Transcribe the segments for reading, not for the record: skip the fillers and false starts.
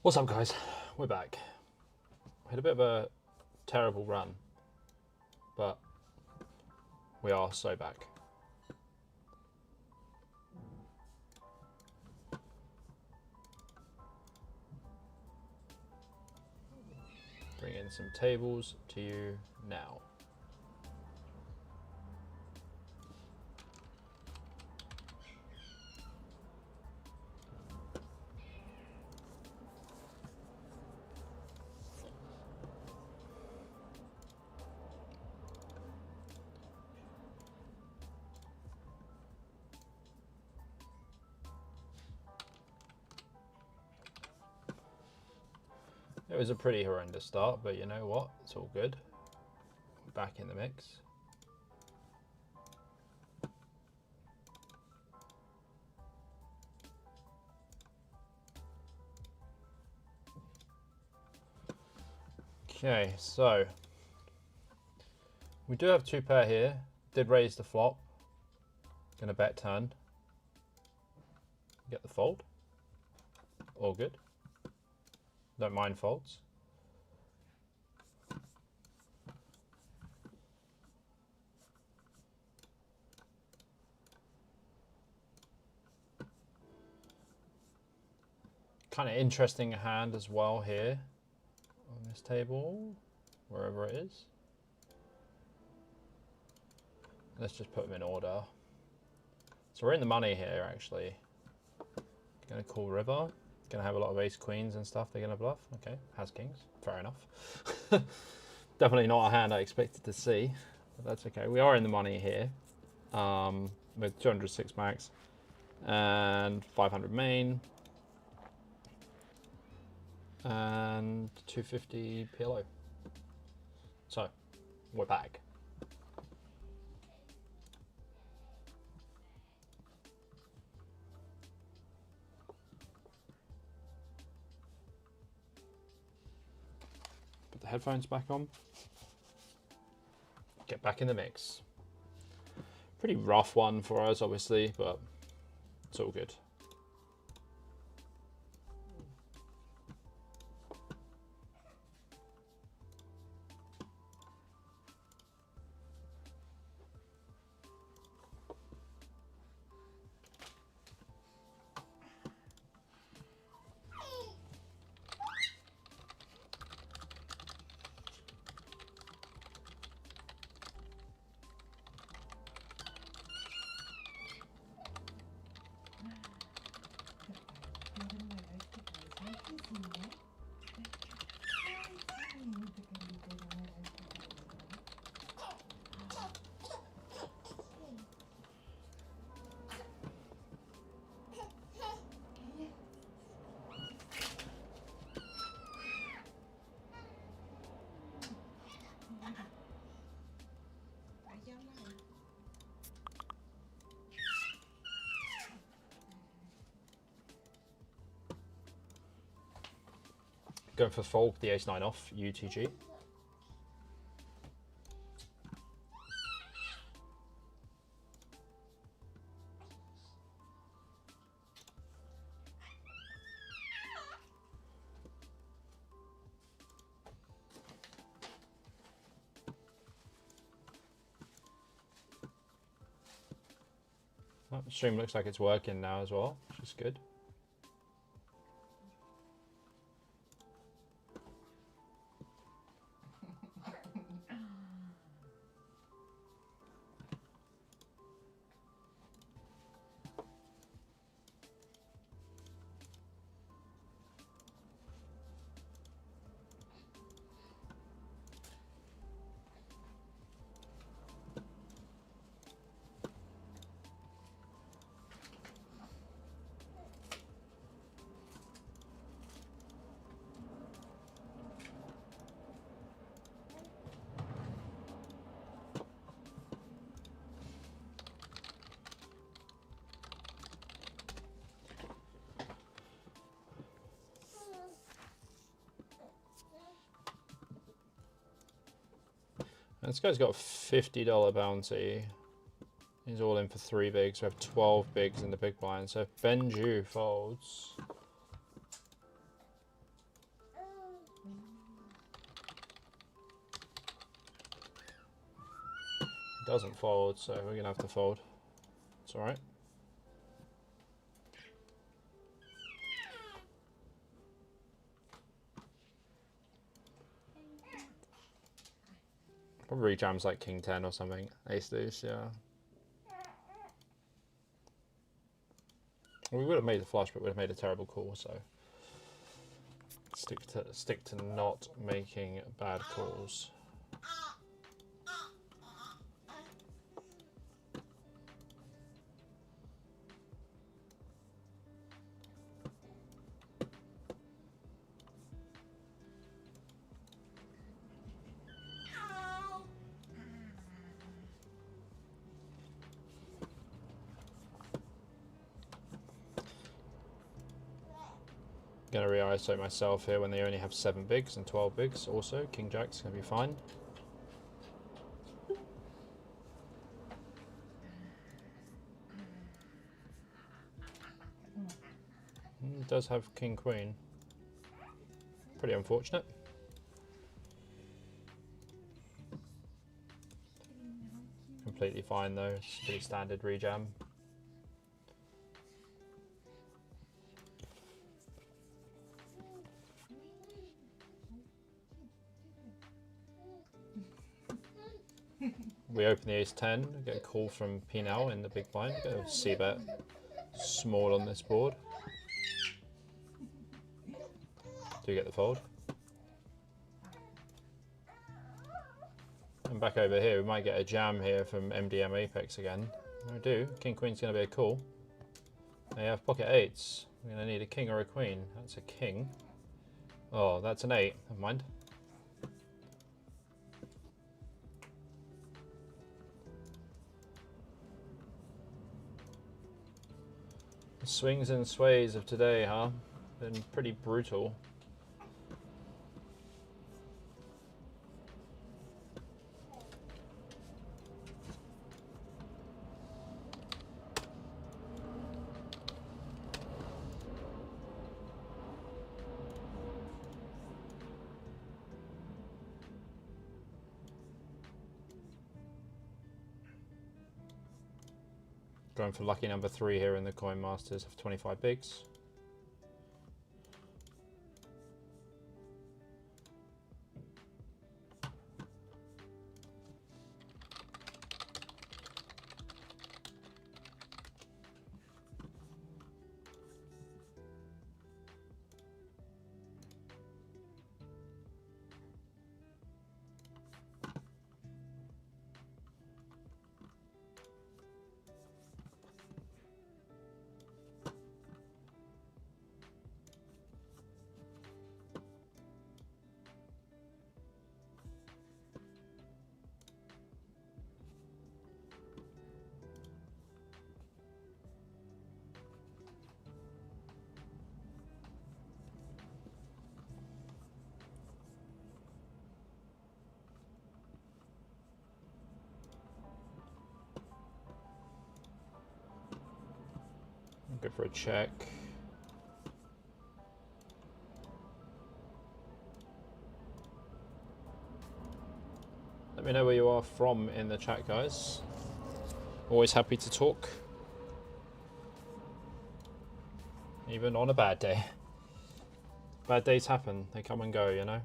What's up, guys? We're back. We had a bit of a terrible run, but we are so back. Bring in some tables to you now. It was a pretty horrendous start, but you know what? It's all good. We're back in the mix. Okay, so we do have two pair here. Did raise the flop. Gonna bet turn. Get the fold. All good. Don't mind folds. Kind of interesting hand as well here on this table, wherever it is. Let's just put them in order. So we're in the money here, actually. Gonna call river. Gonna have a lot of ace queens and stuff they're gonna bluff. Okay, has kings. Fair enough. Definitely not a hand I expected to see, but that's okay. We are in the money here with 206 max and 500 main and 250 PLO. So we're back. Put the headphones back on. Get back in the mix. Pretty rough one for us, obviously, but it's all good. Going for fold, the ace-9 off, UTG. Well, the stream looks like it's working now as well, which is good. This guy's got a $50 bounty. He's all in for 3 bigs. We have 12 bigs in the big blind. So if Benju folds, Doesn't fold, so we're gonna have to fold. It's all right. Probably jams like king 10 or something. Ace deuce, yeah. Well, we would have made the flush, but we would have made a terrible call. So stick to not making bad calls. Going to re-ISO myself here when they only have 7 bigs and 12 bigs. Also, king jack's going to be fine. It does have king queen. Pretty unfortunate. Completely fine though. It's pretty standard rejam. We open the ace 10, get a call from Pinel in the big blind, go c-bet small on this board. Do get the fold. And back over here, we might get a jam here from MDM Apex again. We do. King Queen's going to be a call. They have pocket eights. We're going to need a king or a queen. That's a king. Oh, that's an 8. Never mind. The swings and sways of today, huh? Been pretty brutal. Going for lucky number 3 here in the Coin Masters of 25 bigs. Go for a check. Let me know where you are from in the chat, guys. Always happy to talk. Even on a bad day. Bad days happen. They come and go, you know?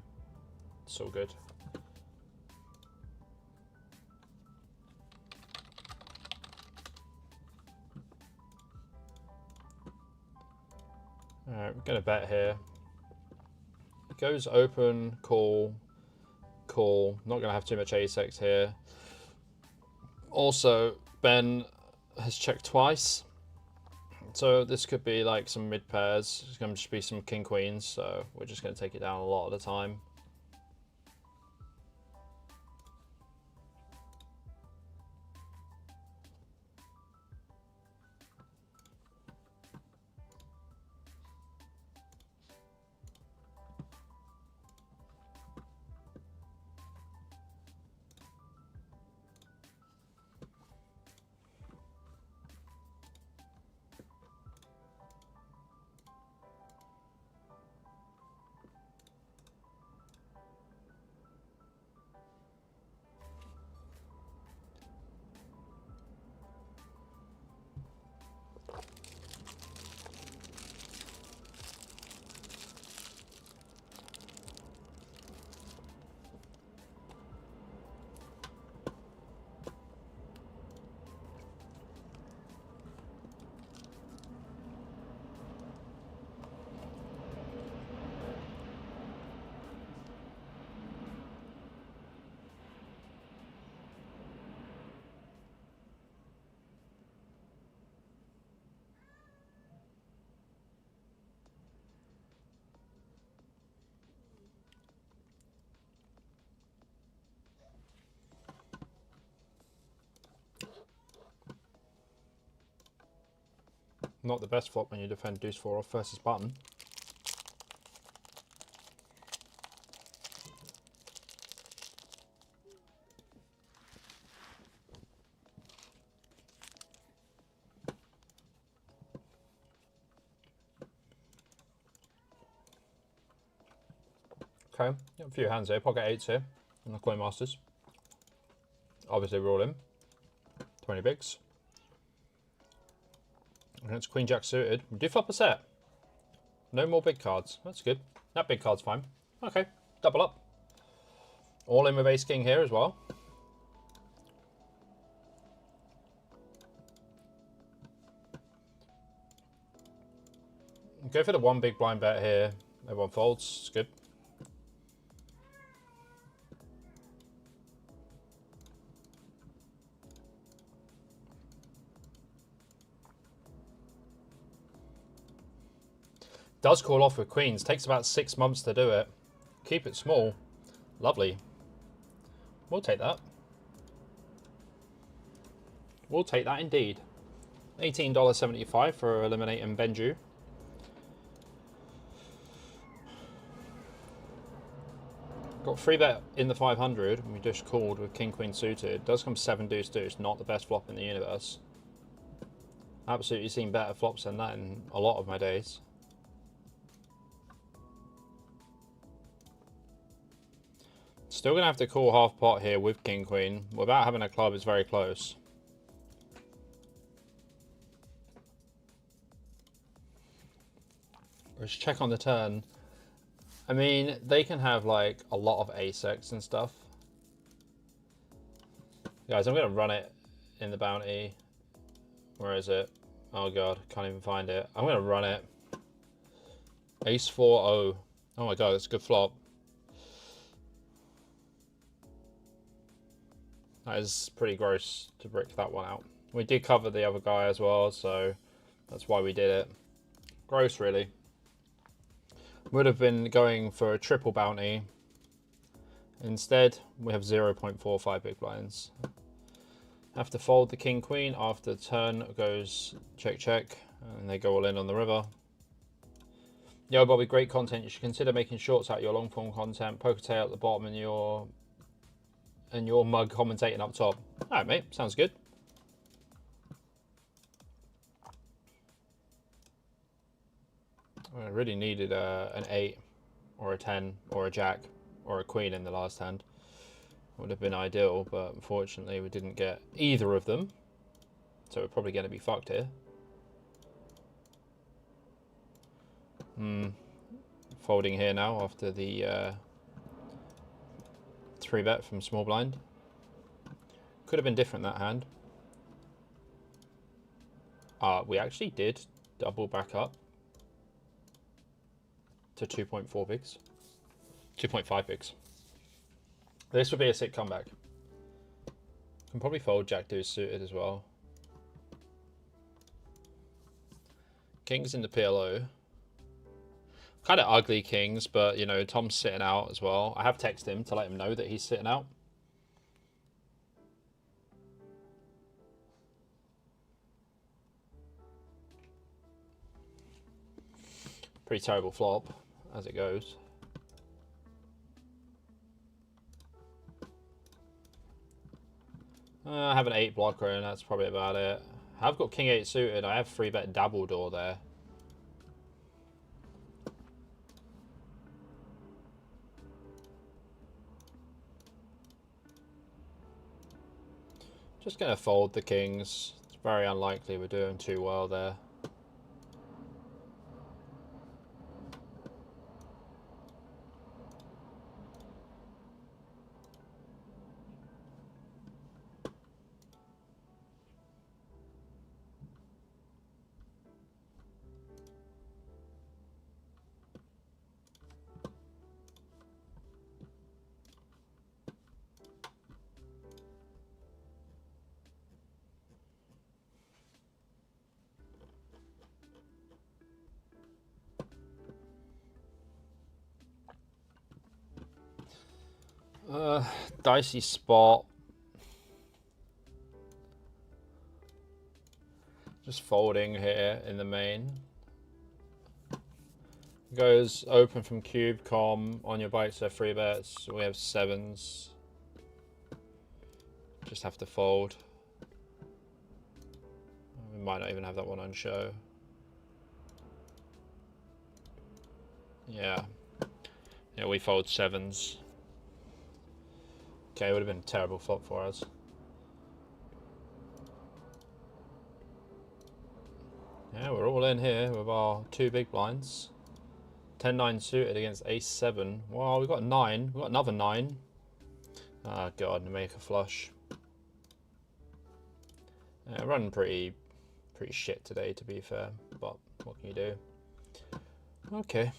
It's all good. Alright, we're going to bet here. It goes open, call, call. Not going to have too much ace-x here. Also, Ben has checked twice. So this could be like some mid pairs. It's going to just be some king queens. So we're just going to take it down a lot of the time. Not the best flop when you defend deuce 4 off versus button. Okay, a few hands here. Pocket 8s here on the Coin Masters. Obviously, we're all in. 20 bigs. Against Queen Jack suited. We do flop a set. No more big cards. That's good. That big card's fine. Okay, double up. All in with Ace King here as well. Go for the one big blind bet here. Everyone folds. It's good. Does call off with queens. Takes about 6 months to do it. Keep it small. Lovely. We'll take that. We'll take that indeed. $18.75 for eliminating Benju. Got 3 bet in the 500. We just called with King Queen suited. Does come 7 deuce deuce. Not the best flop in the universe. Absolutely seen better flops than that in a lot of my days. Still going to have to call half pot here with King Queen. Without having a club, it's very close. Let's check on the turn. I mean, they can have like a lot of ace-x and stuff. Guys, I'm going to run it in the bounty. Where is it? Oh god, can't even find it. I'm going to run it. Ace 4-0. Oh my god, that's a good flop. That is pretty gross to brick that one out. We did cover the other guy as well, so that's why we did it. Gross, really. Would have been going for a triple bounty. Instead, we have 0.45 big blinds. Have to fold the king queen after the turn goes check check, and they go all in on the river. Yo, Bobby, great content. You should consider making shorts out of your long form content. Poker tail at the bottom and your mug commentating up top. All right, mate. Sounds good. I really needed an 8 or a 10 or a jack or a queen in the last hand. Would have been ideal, but unfortunately we didn't get either of them. So we're probably going to be fucked here. Folding here now after the 3 bet from small blind. Could have been different that hand. We actually did double back up to 2.4 bigs. 2.5 bigs. This would be a sick comeback. Can probably fold jack deuce suited as well. Kings in the PLO. Kind of ugly kings, but you know, Tom's sitting out as well. I have texted him to let him know that he's sitting out. Pretty terrible flop as it goes. I have an 8 blocker and that's probably about it. I've got king 8 suited. I have 3 bet double door there. Just going to fold the kings. It's very unlikely we're doing too well there. Dicey spot. just folding here in the main. Goes open from cube com on your bike, so 3 bets. We have 7s. Just have to fold. We might not even have that one on show. Yeah. Yeah, we fold 7s. Okay, it would have been a terrible flop for us. Yeah, we're all in here with our 2 big blinds. 10-9 suited against ace-7. Wow, we've got 9. We've got another 9. Oh god, to make a flush. Running pretty shit today, to be fair. But what can you do? Okay.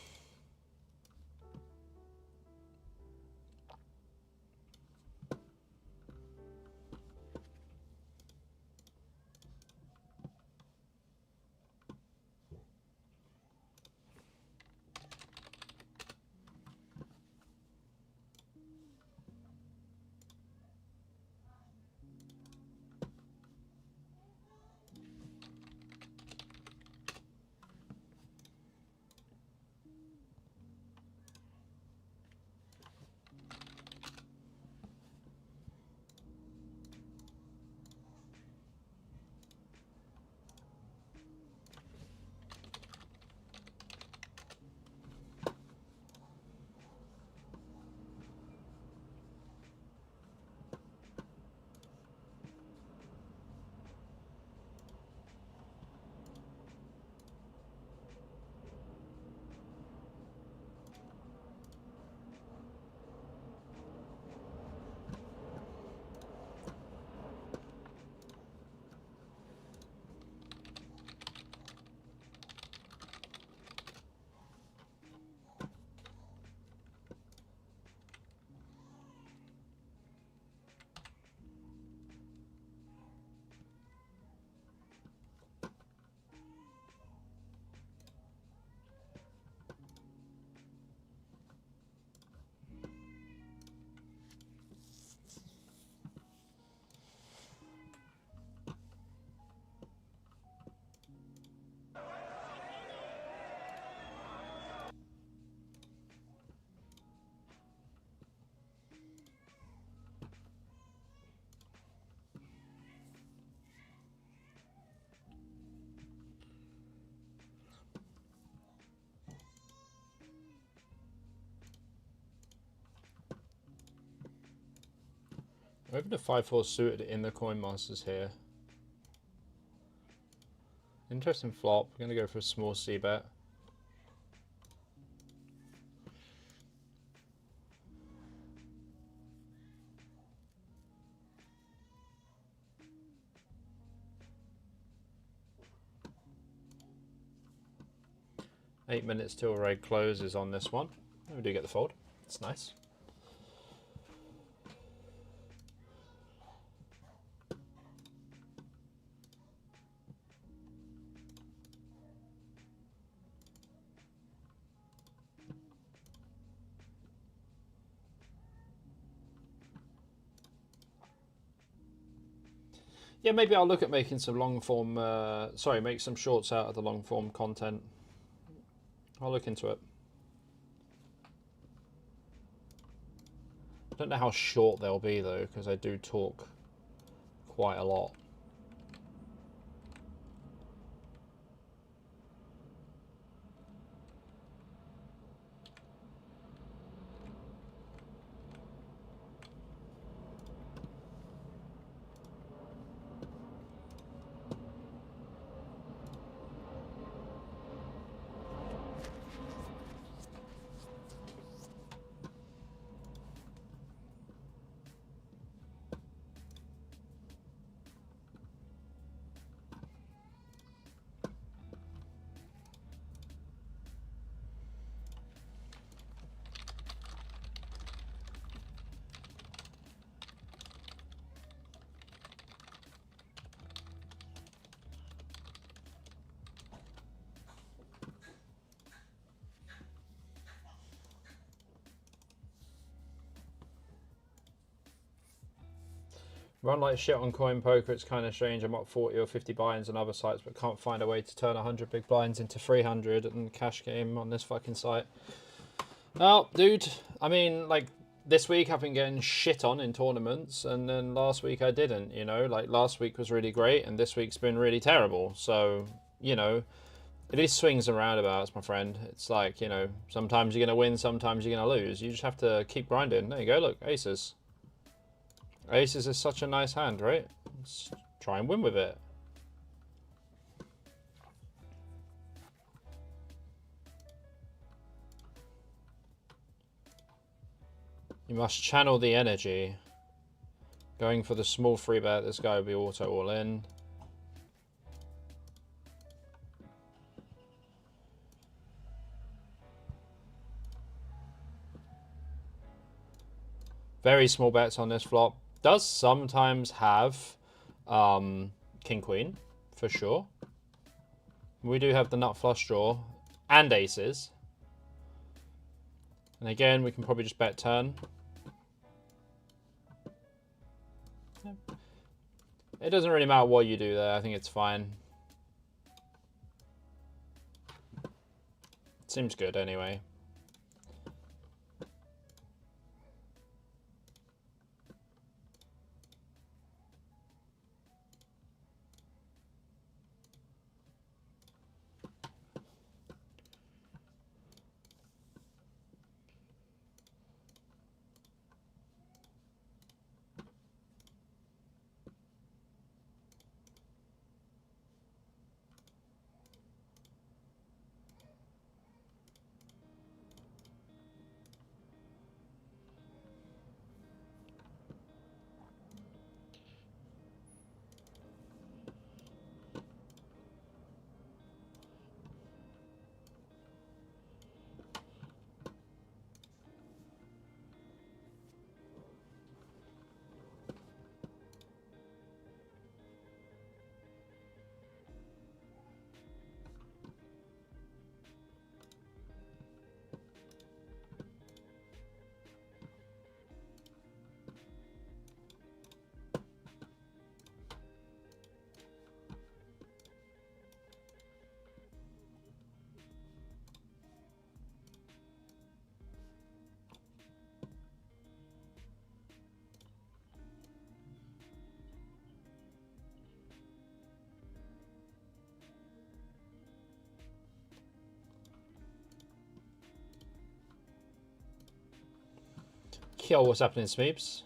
Open a 5-4 suited in the coin masters here. Interesting flop. We're going to go for a small c-bet. Eight minutes till raid closes on this one. We do get the fold. It's nice. Yeah, maybe I'll look at making some long form, make some shorts out of the long form content. I'll look into it. I don't know how short they'll be though, because I do talk quite a lot. Run like shit on Coin Poker. It's kind of strange. I'm up 40 or 50 buy-ins on other sites, but can't find a way to turn 100 big blinds into 300 and cash game on this fucking site. Oh, dude. I mean, like, this week I've been getting shit on in tournaments, and then last week I didn't, you know? Like, last week was really great, and this week's been really terrible. So, you know, it is swings and roundabouts, my friend. It's like, you know, sometimes you're going to win, sometimes you're going to lose. You just have to keep grinding. There you go, look, aces. Aces is such a nice hand, right? Let's try and win with it. You must channel the energy. Going for the small free bet. This guy will be auto all in. Very small bets on this flop. Does sometimes have king queen for sure. We do have the nut flush draw and aces. And again, we can probably just bet turn. It doesn't really matter what you do there. I think it's fine. Seems good anyway. Yo, what's happening, Smeeps?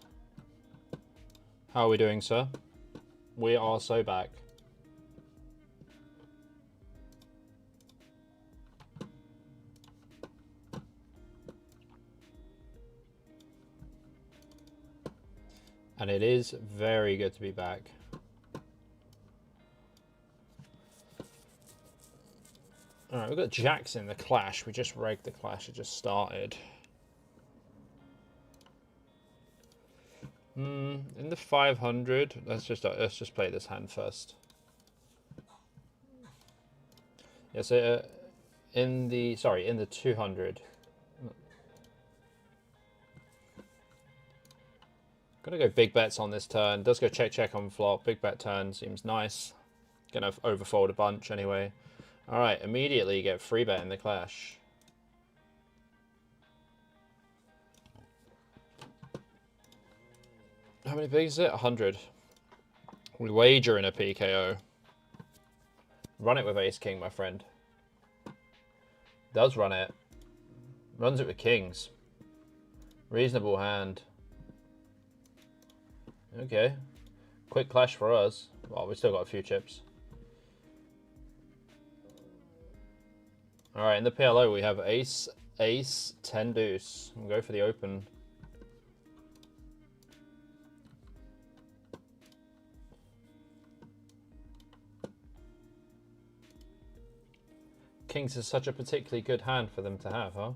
How are we doing, sir? We are so back. And it is very good to be back. Alright, we've got jacks in the clash. We just rigged the clash. It just started. In the 500, let's just play this hand first. Yeah, so in the 200. Gonna go big bets on this turn. Does go check on flop. Big bet turn seems nice. Gonna overfold a bunch anyway. All right, immediately get free bet in the clash. How many bigs is it? 100. We wager in a PKO. Run it with ace king, my friend. Does run it. Runs it with kings. Reasonable hand. Okay. Quick clash for us. Well, we still got a few chips. Alright, in the PLO we have ace, 10 deuce. We'll go for the open. Kings is such a particularly good hand for them to have, huh?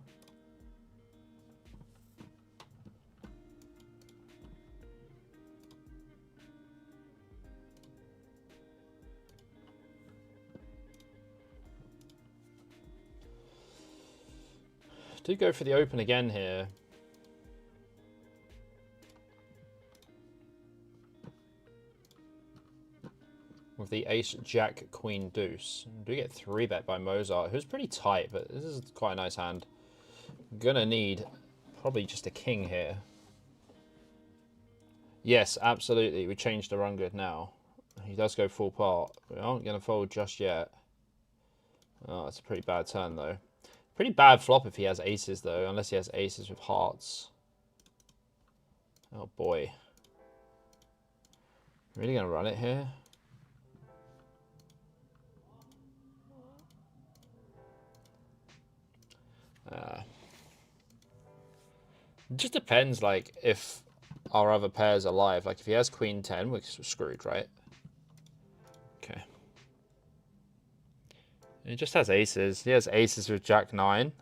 Do go for the open again here. of the ace, jack, queen, deuce. We do get 3-bet by Mozart, who's pretty tight, but this is quite a nice hand. Gonna need probably just a king here. Yes, absolutely. We changed the run good now. He does go full part. We aren't going to fold just yet. Oh, that's a pretty bad turn, though. Pretty bad flop if he has aces, though, unless he has aces with hearts. Oh, boy. Really going to run it here? It just depends, like, if our other pair's alive. Like, if he has queen 10, we're screwed, right? Okay. He just has aces. He has aces with jack 9.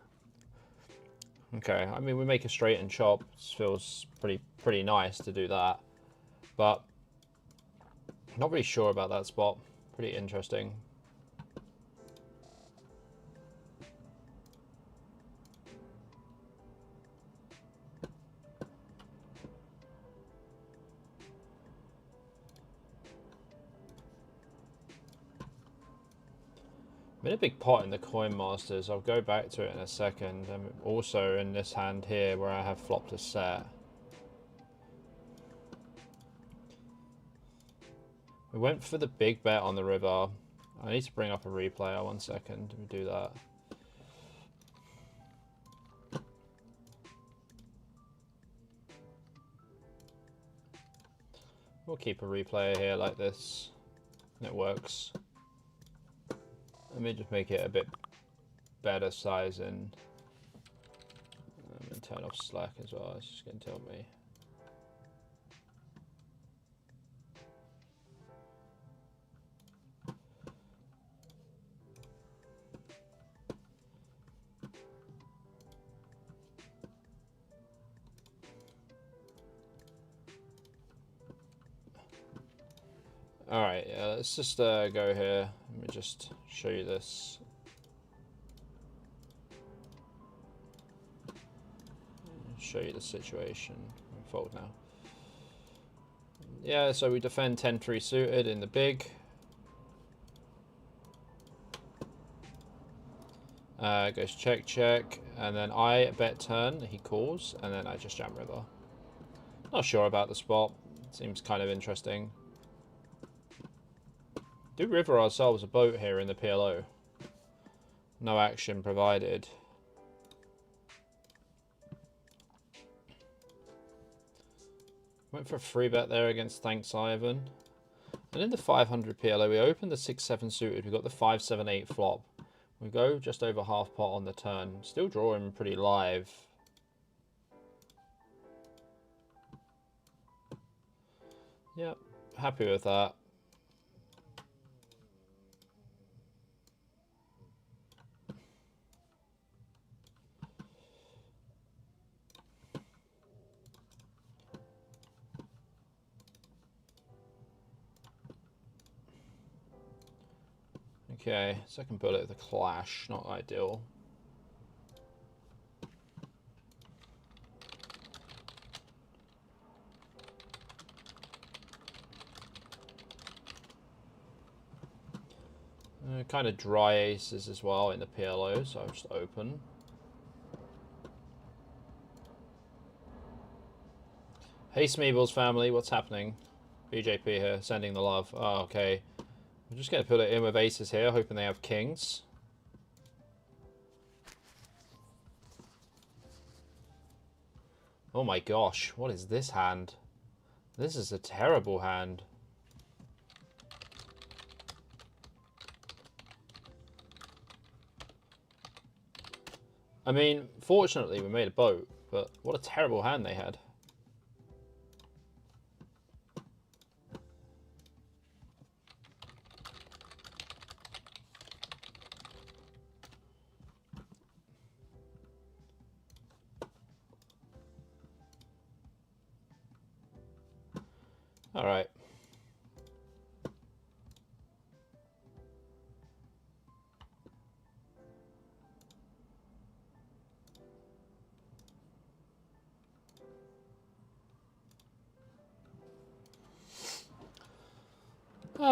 Okay, I mean, we make a straight and chop. It feels pretty nice to do that. But not really sure about that spot. Pretty interesting. I'm in a big pot in the Coin Masters. I'll go back to it in a second. I'm also in this hand here where I have flopped a set. We went for the big bet on the river. I need to bring up a replayer. 1 second. Let me do that. We'll keep a replayer here like this. And it works. Let me just make it a bit better sizing. I'm going to turn off Slack as well. It's just going to tell me. Alright, yeah, let's just go here. Let me just show you this. Show you the situation. I'll fold now. Yeah, so we defend 10-3 suited in the big. Goes check, check, and then I bet turn, he calls, and then I just jam river. Not sure about the spot. Seems kind of interesting. Do river ourselves a boat here in the PLO. No action provided. Went for a free bet there against Thanks Ivan. And in the 500 PLO, we opened the 6-7 suited. We got the 5-7-8 flop. We go just over half pot on the turn. Still drawing pretty live. Yep, happy with that. Okay, second bullet of the clash, not ideal. Kind of dry aces as well in the PLO, so I'll just open. Hey Smeebles family, what's happening? BJP here, sending the love. Oh, okay. I'm just going to put it in with aces here, hoping they have kings. Oh my gosh, what is this hand? This is a terrible hand. I mean, fortunately we made a boat, but what a terrible hand they had. All right.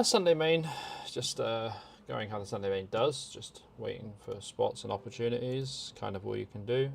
Sunday main, just going how the Sunday main does, just waiting for spots and opportunities, kind of all you can do.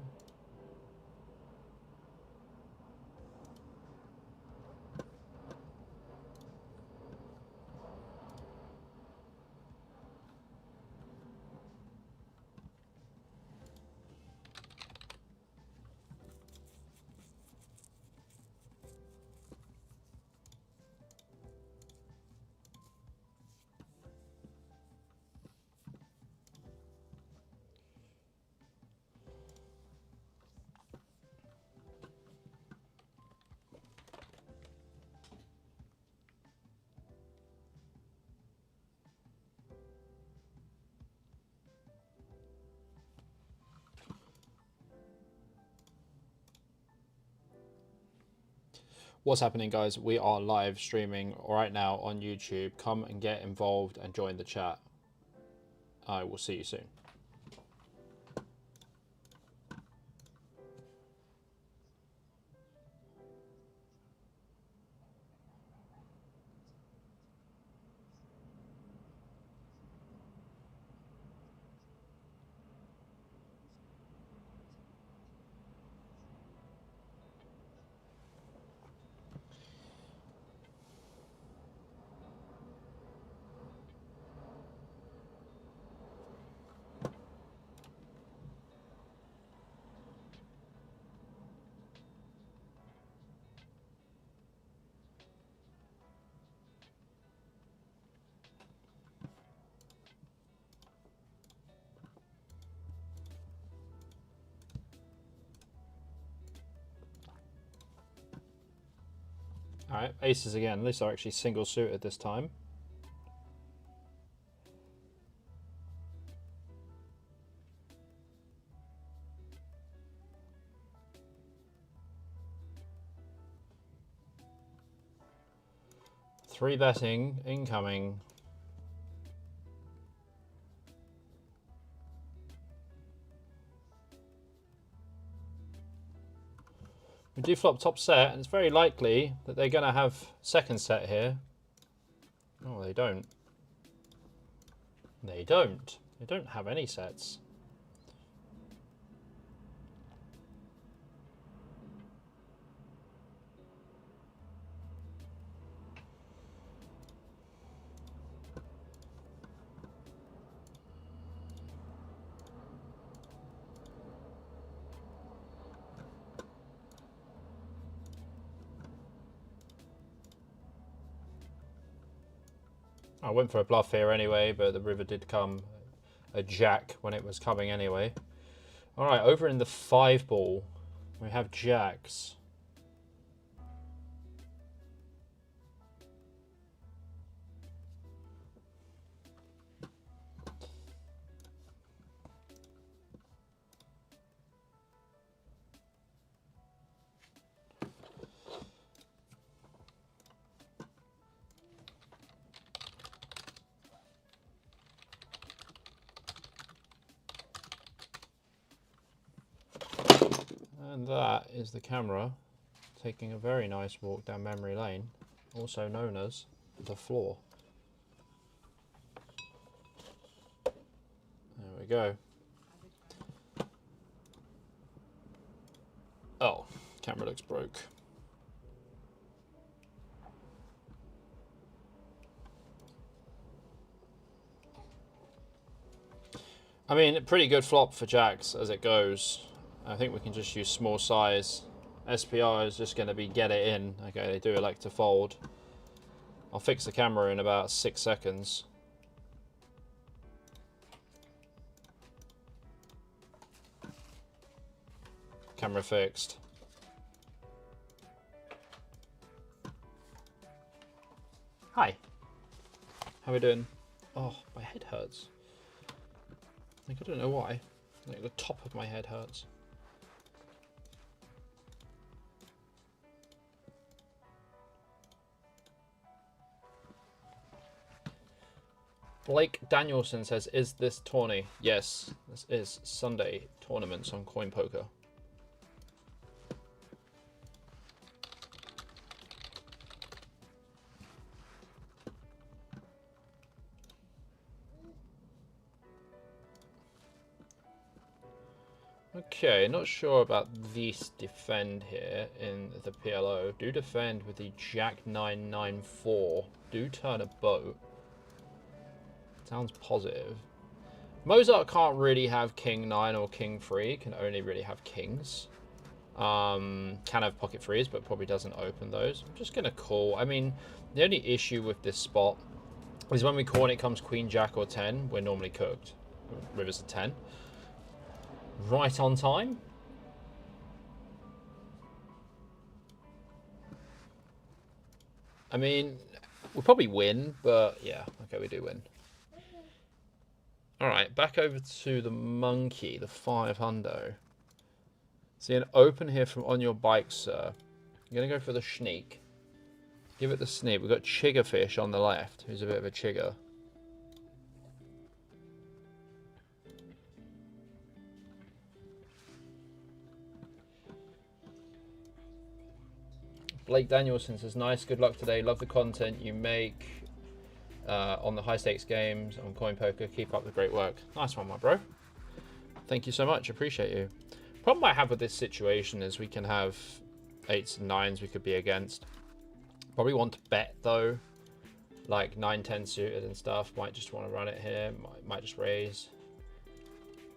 What's happening, guys? We are live streaming right now on YouTube. Come and get involved and join the chat. I will see you soon. Alright, aces again. At least are actually single suited this time. Three betting incoming. We do flop top set, and it's very likely that they're going to have second set here. Oh, they don't. They don't. They don't have any sets. I went for a bluff here anyway, but the river did come a jack when it was coming anyway. All right, over in the 5 ball, we have jacks. And that is the camera taking a very nice walk down memory lane, also known as the floor. There we go. Oh, camera looks broke. I mean, a pretty good flop for jacks as it goes. I think we can just use small size. SPR is just going to be get it in. Okay, they do elect to fold. I'll fix the camera in about 6 seconds. Camera fixed. Hi. How are we doing? Oh, my head hurts. I don't know why. Like the top of my head hurts. Blake Danielson says, is this tourney? Yes, this is Sunday tournaments on Coin Poker. Okay, not sure about this defend here in the PLO. Do defend with the Jack 994. Do turn a boat. Sounds positive. Mozart can't really have King 9 or King 3. Can only really have Kings. Can have pocket threes, but probably doesn't open those. I'm just going to call. I mean, the only issue with this spot is when we call and it comes Queen, Jack, or 10, we're normally cooked. River's a 10. Right on time. I mean, we'll probably win, but yeah, okay, we do win. All right, back over to the monkey, the 500. See an open here from On Your Bike, sir. I'm going to go for the sneak. Give it the sneak. We've got Chiggerfish on the left, who's a bit of a chigger. Blake Danielson says, nice, good luck today. Love the content you make on the high stakes games, on Coin Poker. Keep up the great work. Nice one, my bro. Thank you so much. Appreciate you. Problem I have with this situation is we can have 8s and 9s we could be against. Probably want to bet though, like 9-10 suited and stuff. Might just want to run it here. Might just raise.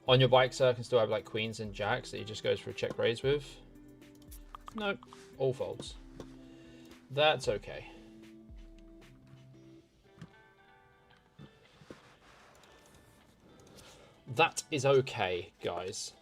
On Your Bike, sir, can still have like queens and jacks that he just goes for a check raise with. No, all folds. That's okay. That is okay, guys.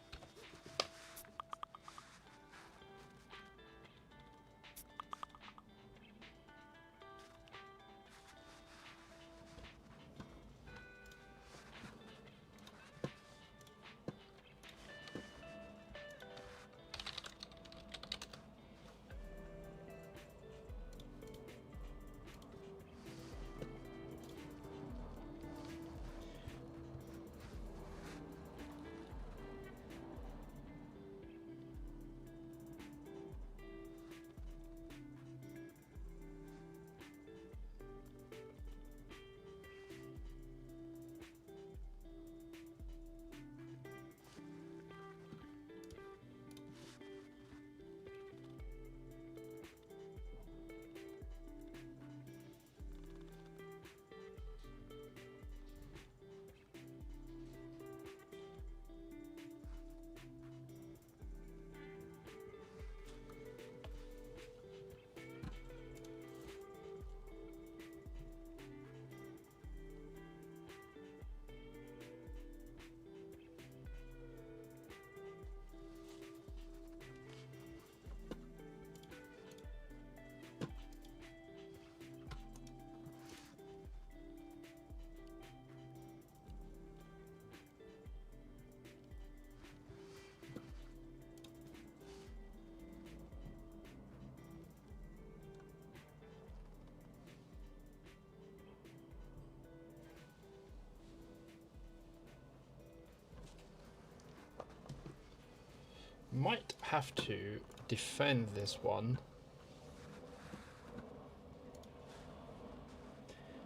Might have to defend this one.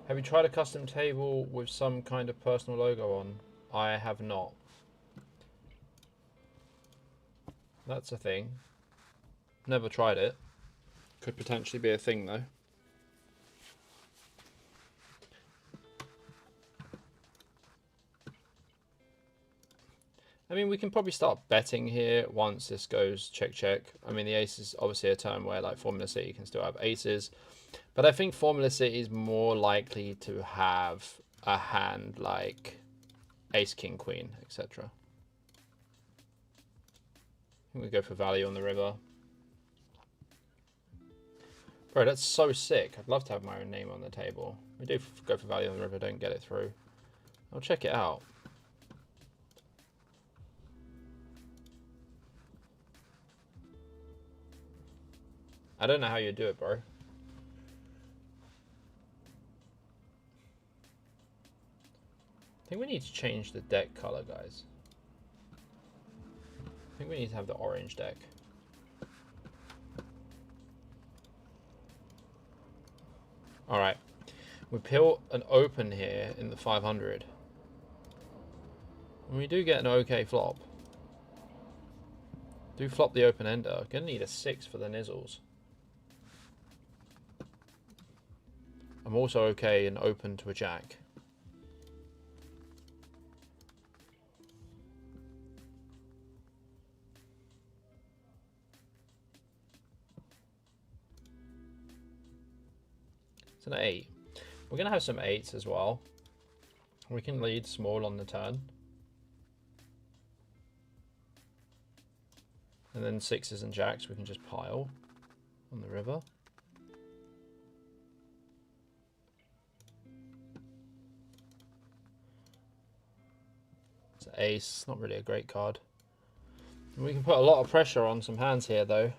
Have you tried a custom table with some kind of personal logo on? I have not. That's a thing. Never tried it. Could potentially be a thing though. I mean, we can probably start betting here once this goes check, check. I mean, the ace is obviously a turn where like Formula City can still have aces. But I think Formula City is more likely to have a hand like ace, king, queen, etc. I think we go for value on the river. Bro, that's so sick. I'd love to have my own name on the table. We do go for value on the river, don't get it through. I'll check it out. I don't know how you do it, bro. I think we need to change the deck color, guys. I think we need to have the orange deck. All right. We peel an open here in the 500. And we do get an okay flop. Do flop the open ender. Gonna need a 6 for the nizzles. I'm also okay and open to a jack. It's an 8. We're going to have some 8s as well. We can lead small on the turn. And then 6s and jacks we can just pile on the river. It's an ace, not really a great card. We can put a lot of pressure on some hands here though.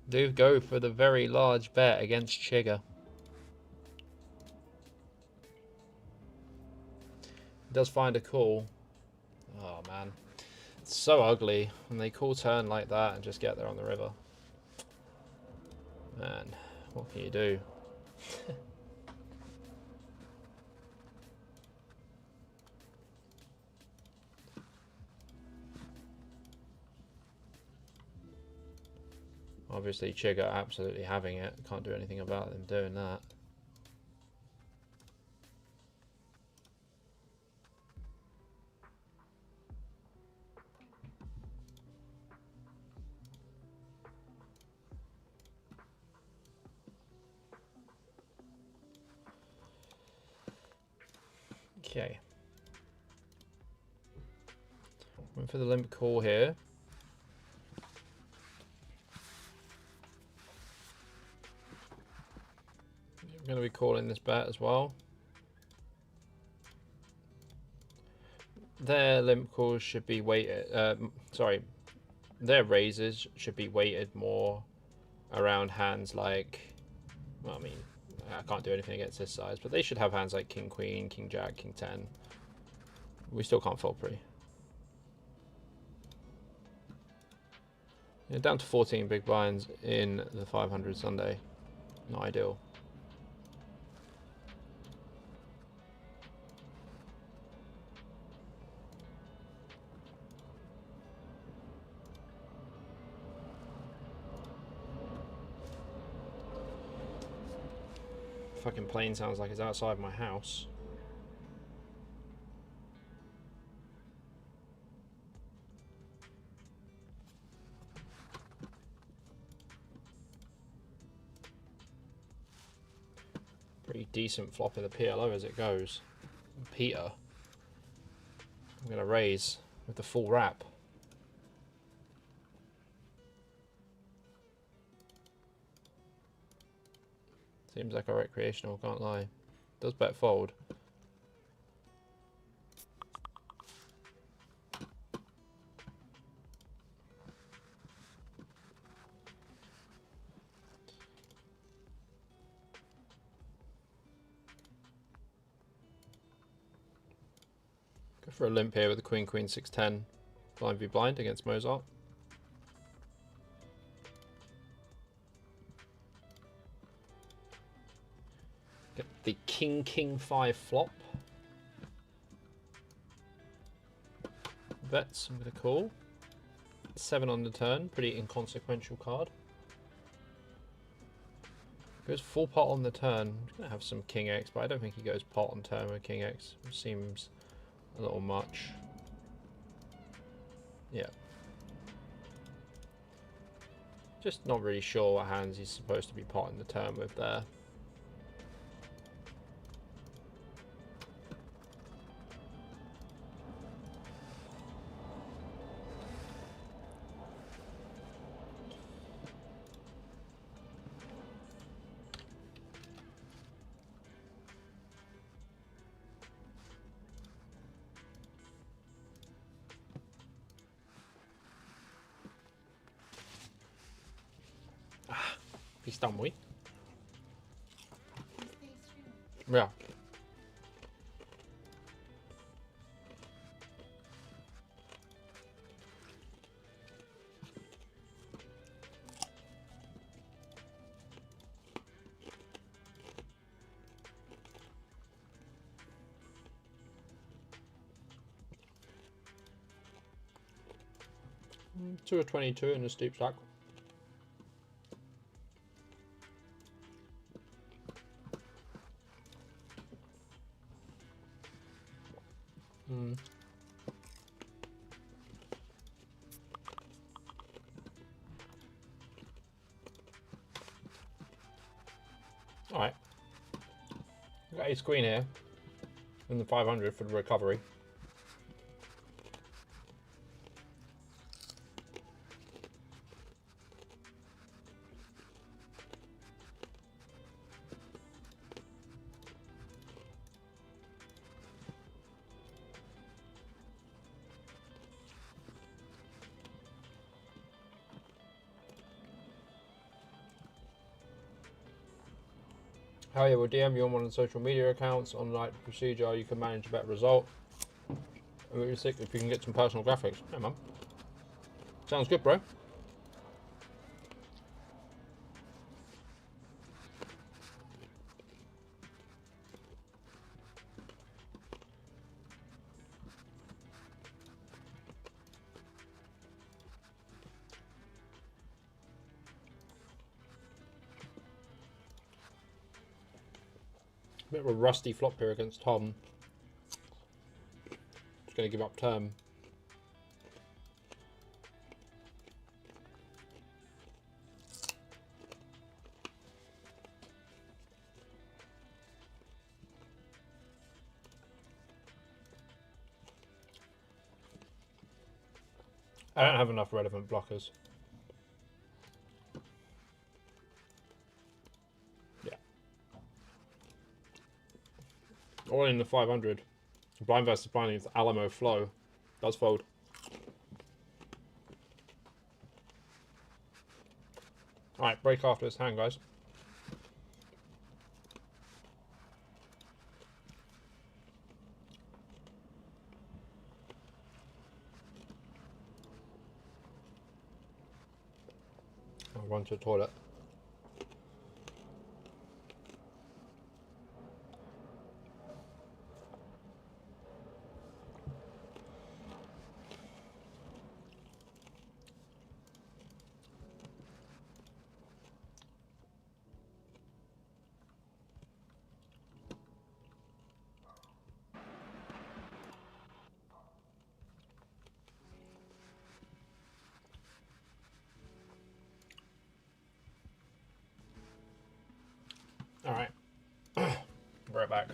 Do go for the very large bet against Chigga. Does find a call. Oh man, it's so ugly when they call turn like that and just get there on the river. Man, what can you do? Obviously Chigga absolutely having it. Can't do anything about them doing that. Okay. Went for the limp call here. I'm going to be calling this bet as well. Their limp calls should be weighted, sorry, their raises should be weighted more around hands like, well, I mean, I can't do anything against this size, but they should have hands like King Queen, King Jack, King 10. We still can't fold pre. Yeah, down to 14 big blinds in the 500 Sunday. Not ideal. Fucking plane sounds like it's outside my house. Pretty decent flop in the PLO as it goes. Peter. I'm going to raise with the full wrap. Seems like a recreational, can't lie. Does bet fold. Go for a limp here with the Queen, Queen, 6-10. Blind v blind against Mozart. Get the King, King 5 flop. Bets, I'm going to call. 7 on the turn, pretty inconsequential card. Goes full pot on the turn. I'm going to have some King X, but I don't think he goes pot on turn with King X. It seems a little much. Yeah. Just not really sure what hands he's supposed to be potting the turn with there. He's done with. Yeah. 2 of 22 in a steep stack. Alright. Got ace queen here. In the 500 for the recovery. How you will DM you on one of the social media accounts. On like procedure, you can manage a better result. And we're sick if you can get some personal graphics. Yeah, man. Sounds good, bro. Bit of a rusty flop here against Tom. Just going to give up turn. I don't have enough relevant blockers. Yeah. All in the 500. Blind versus blind with Alamo flow. Does fold. Alright, break after this hand, guys. I'll run to the toilet. Alright. Right back.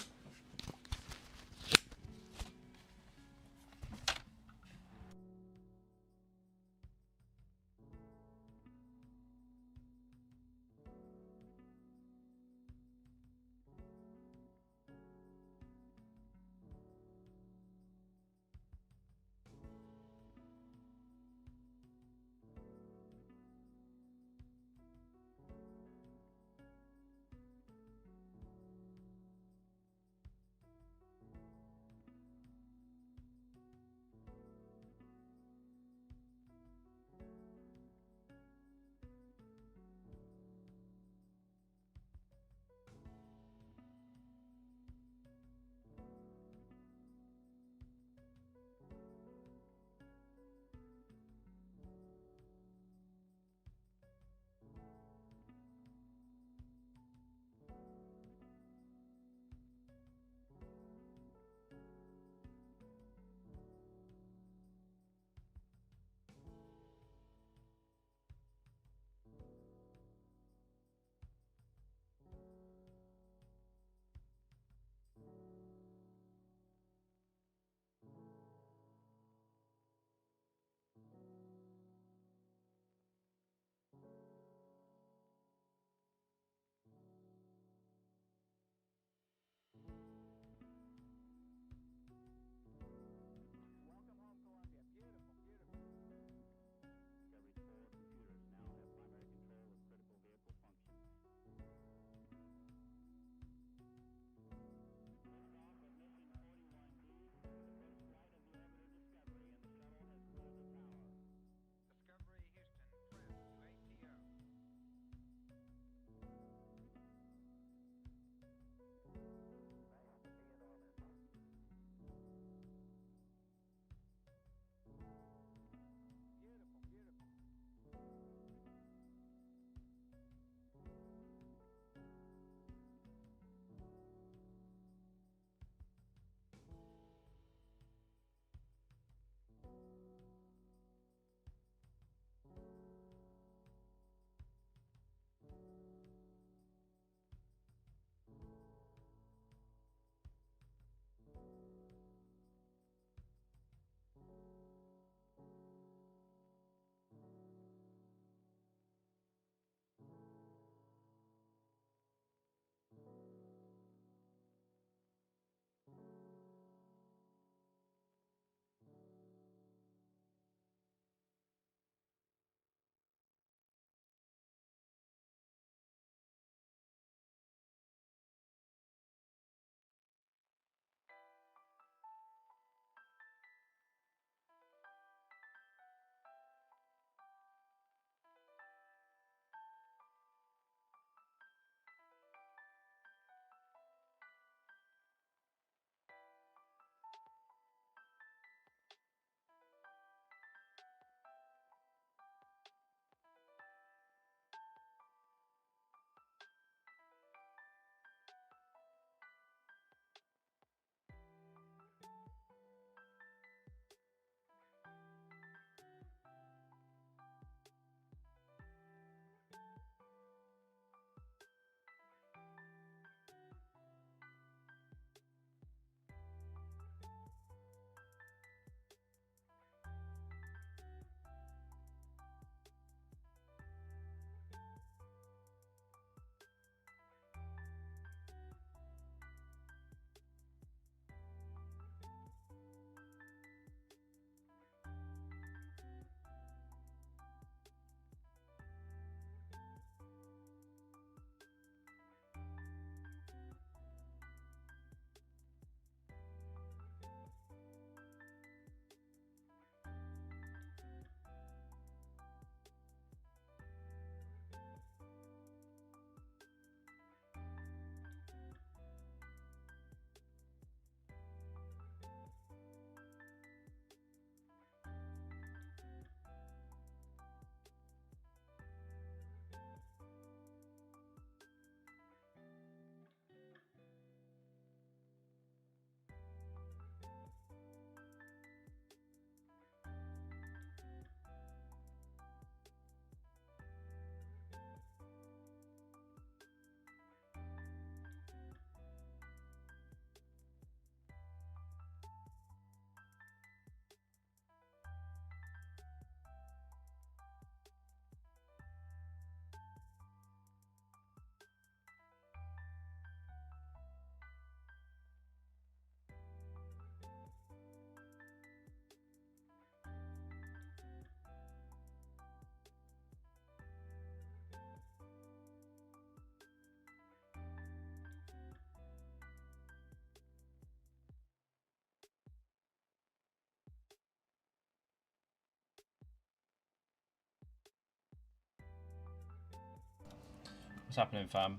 What's happening, fam?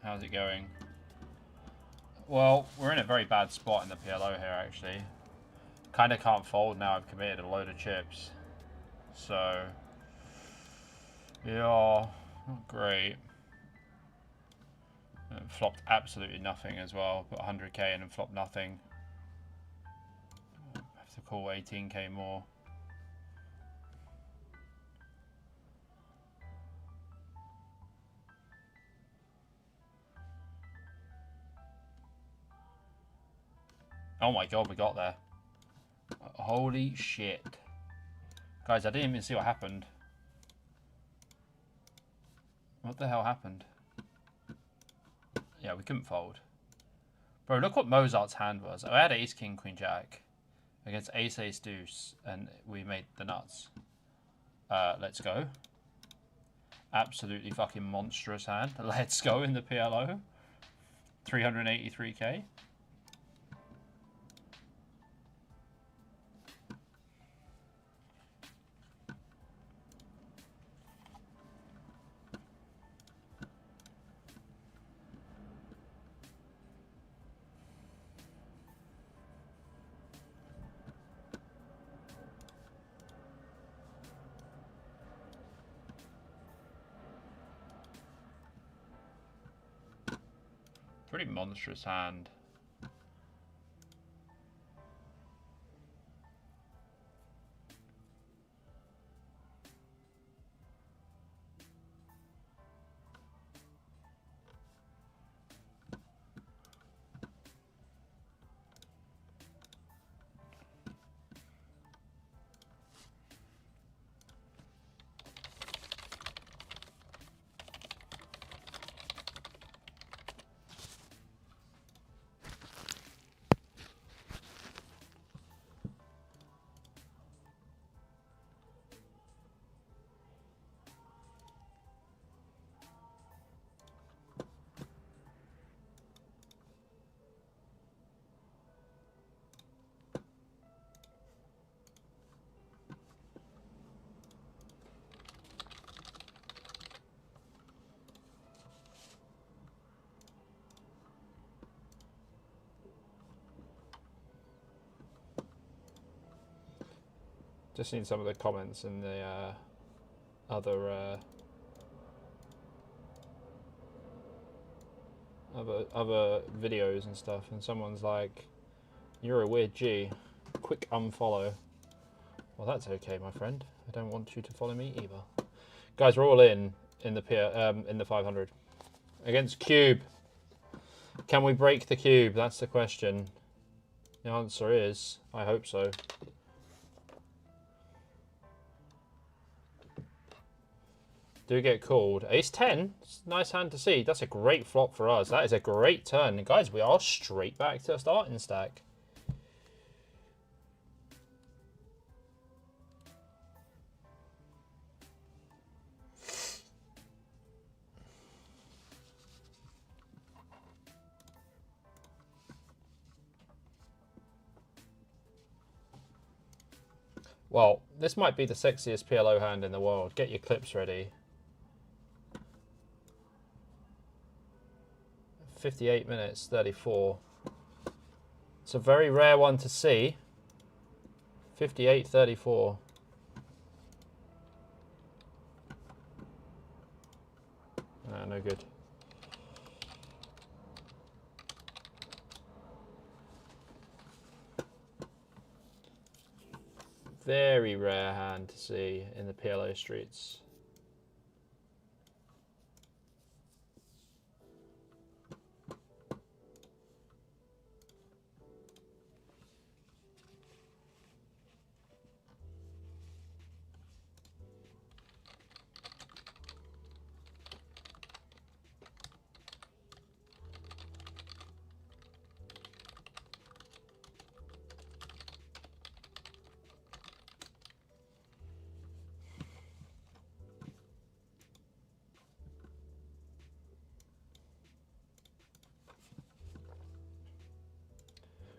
How's it going? Well, we're in a very bad spot in the PLO here, actually. Kind of can't fold now. I've committed a load of chips. So, yeah, not great. And flopped absolutely nothing as well. Put 100k in and flopped nothing. Have to call 18k more. Oh my god, we got there. Holy shit. Guys, I didn't even see what happened. What the hell happened? Yeah, we couldn't fold. Bro, look what Mozart's hand was. I had ace, king, queen, jack against ace, ace, deuce, and we made the nuts. Let's go. Absolutely fucking monstrous hand. Let's go in the PLO. 383k. Pretty monstrous hand. Just seen some of the comments in the other videos and stuff, and someone's like, "You're a weird G. Quick unfollow." Well, that's okay, my friend. I don't want you to follow me either. Guys, we're all in the 500 against Cube. Can we break the cube? That's the question. The answer is, I hope so. Do get called. Ace 10. It's a nice hand to see. That's a great flop for us. That is a great turn. And guys, we are straight back to a starting stack. Well, this might be the sexiest PLO hand in the world. Get your clips ready. 58 minutes, 34. It's a very rare one to see. 58-34. No good. Very rare hand to see in the PLO streets.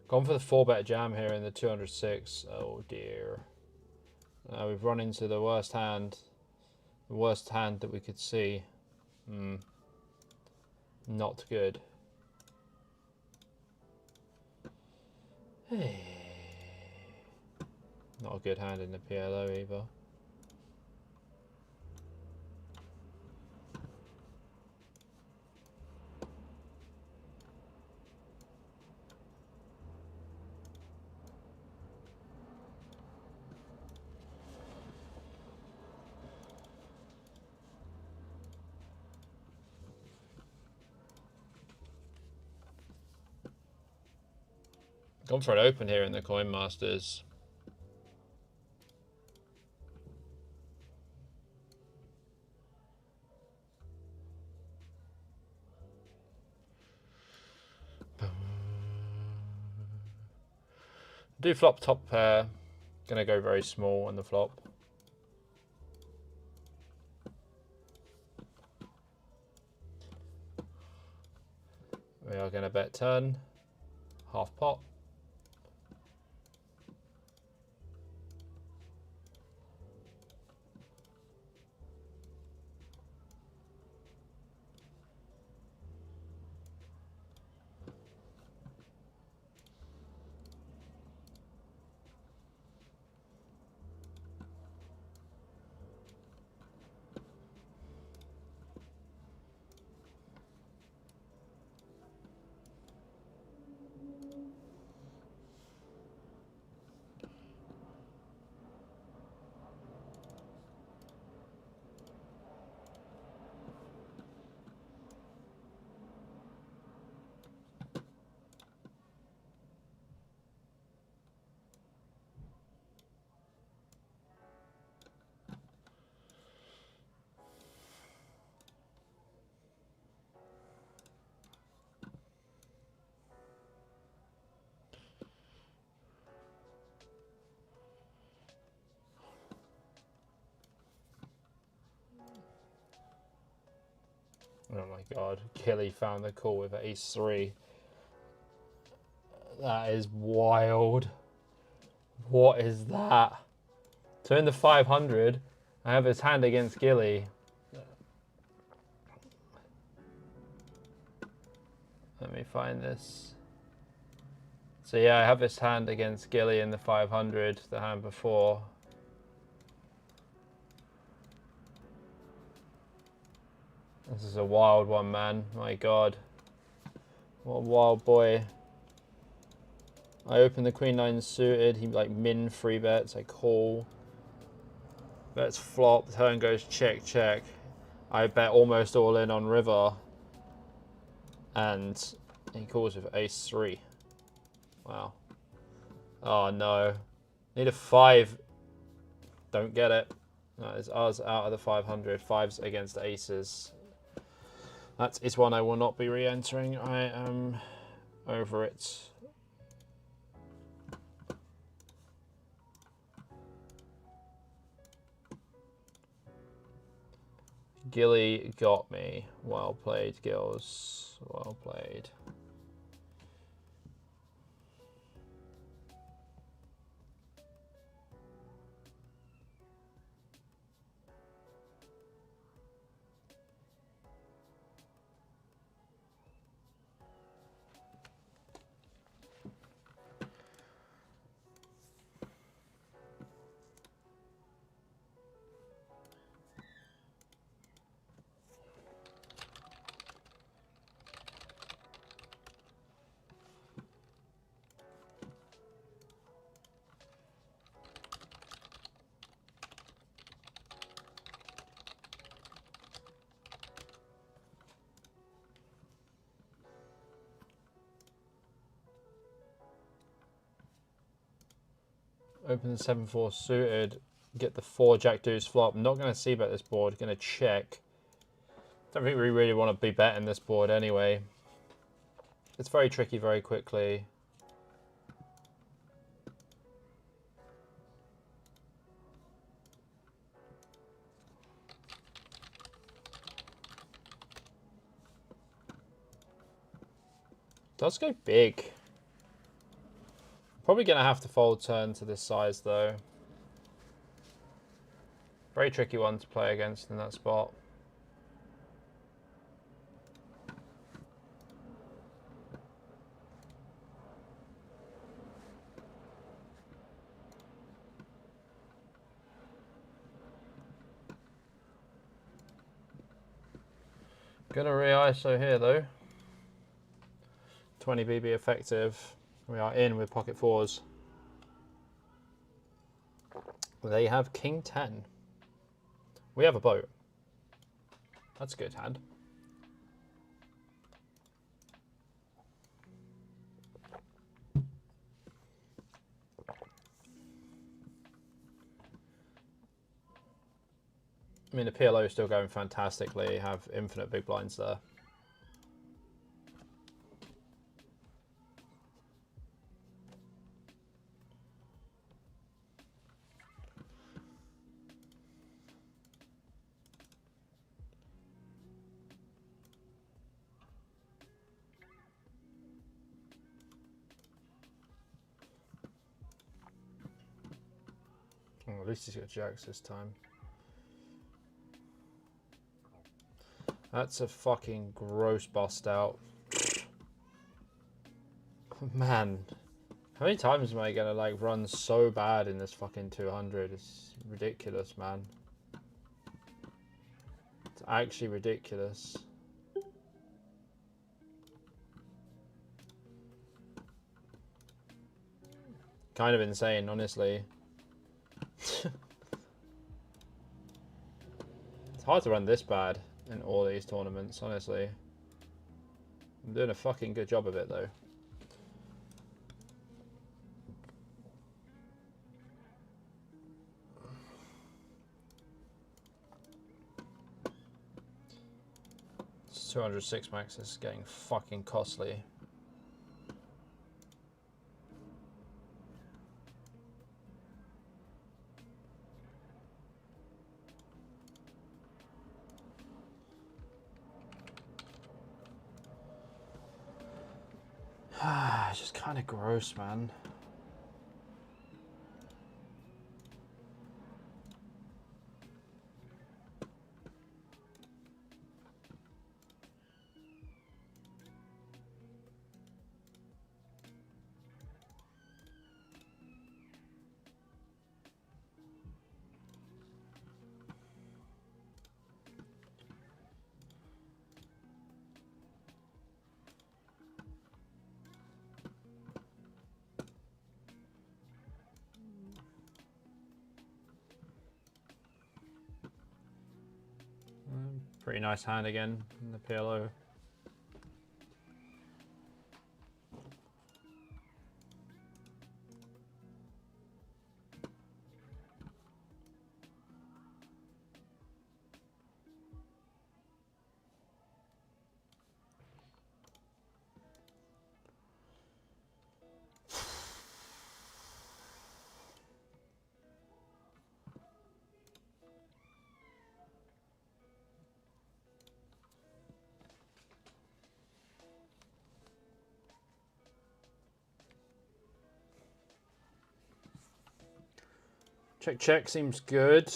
Gone for the 4-bet jam here in the 206. Oh dear. We've run into the worst hand. The worst hand that we could see. Not good. Hey. Not a good hand in the PLO either. Gone for an open here in the Coin Masters. Do flop top pair. Gonna go very small on the flop. We are gonna bet turn. Half pot. Oh my god, Killy found the call with ace 3. That is wild. What is that? So in the 500, I have his hand against Gilly. Let me find this. So yeah, I have his hand against Gilly in the 500, the hand before. This is a wild one, man. My god. What a wild boy. I open the queen 9 suited. He like min 3 bets. I call. Bets flop. Turn goes check, check. I bet almost all in on river. And he calls with ace 3. Wow. Oh no. Need a 5. Don't get it. That is us out of the 500. 5s against aces. That is one I will not be re-entering. I am over it. Gilly got me. Well played, Gills. Well played. Open the 7-4 suited. Get the 4 jack deuce flop. I'm not going to see bet this board. Going to check. Don't think we really want to be betting this board anyway. It's very tricky very quickly. Does go big. Probably going to have to fold turn to this size though. Very tricky one to play against in that spot. Gonna re-ISO here though. 20 BB effective. We are in with pocket fours. They have king 10. We have a boat. That's a good hand. I mean, the PLO is still going fantastically. Have infinite big blinds there. Oh, at least he's got jacks this time. That's a fucking gross bust out. Man, how many times am I gonna like run so bad in this fucking 200? It's ridiculous, man. It's actually ridiculous. Kind of insane, honestly. It's hard to run this bad in all these tournaments, honestly. I'm doing a fucking good job of it, though. It's 206 max is getting fucking costly. It's just kind of gross, man. Pretty nice hand again in the PLO. Check, check seems good.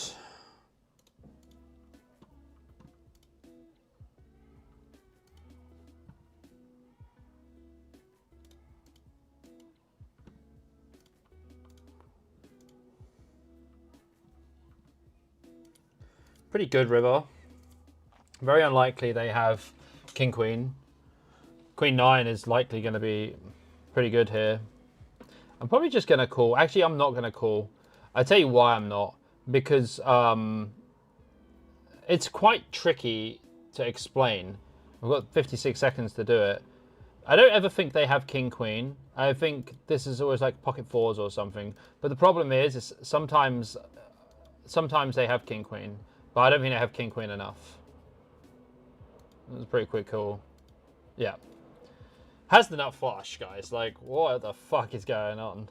Pretty good river. Very unlikely they have king queen. Queen 9 is likely going to be pretty good here. I'm probably just going to call. Actually, I'm not going to call. I'll tell you why I'm not. Because it's quite tricky to explain. We've got 56 seconds to do it. I don't ever think they have king queen. I think this is always like pocket fours or something. But the problem is sometimes they have king queen. But I don't think they have king queen enough. It was a pretty quick call. Yeah. Has the nut flush, guys. Like, what the fuck is going on?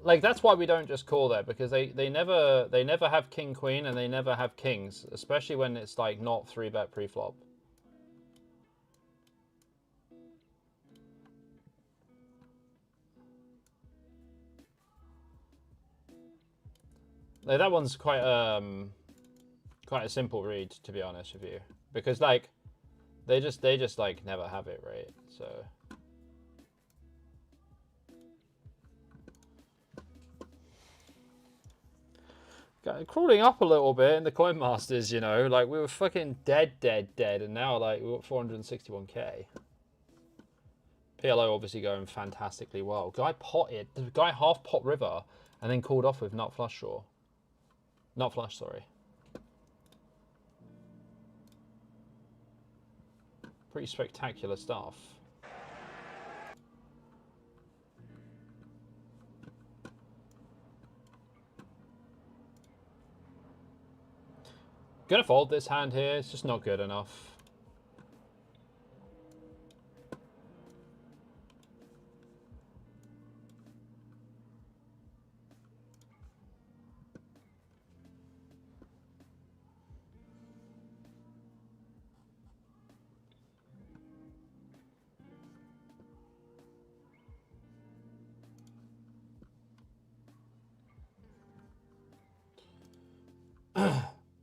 Like, that's why we don't just call that, because they never have king queen and they never have kings, especially when it's like not 3-bet pre-flop. Like, that one's quite a simple read, to be honest with you, because like they just like never have it, right? So Crawling up a little bit in the Coin Masters, you know, like we were fucking dead, and now like we're at 461k. PLO obviously going fantastically well. Guy potted, the guy half pot river and then called off with nut flush draw. Nut flush, sorry. Pretty spectacular stuff. Gonna fold this hand here, it's just not good enough.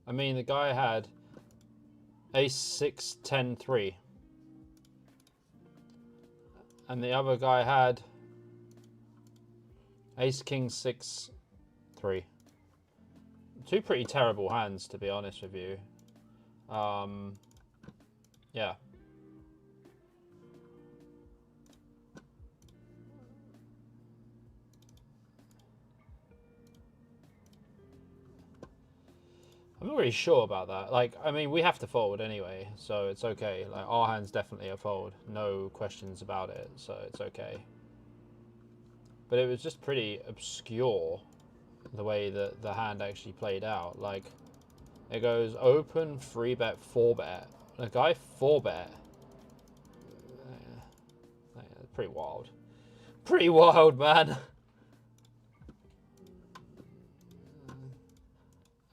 I mean, the guy had ace 6 10 3, and the other guy had ace king 6 3. Two pretty terrible hands, to be honest with you. Yeah. I'm not really sure about that. Like, I mean, we have to fold anyway, so it's okay. Like, our hand's definitely a fold. No questions about it, so it's okay. But it was just pretty obscure, the way that the hand actually played out. Like, it goes open, 3-bet, 4-bet. The guy 4-bet. Pretty wild. Pretty wild, man.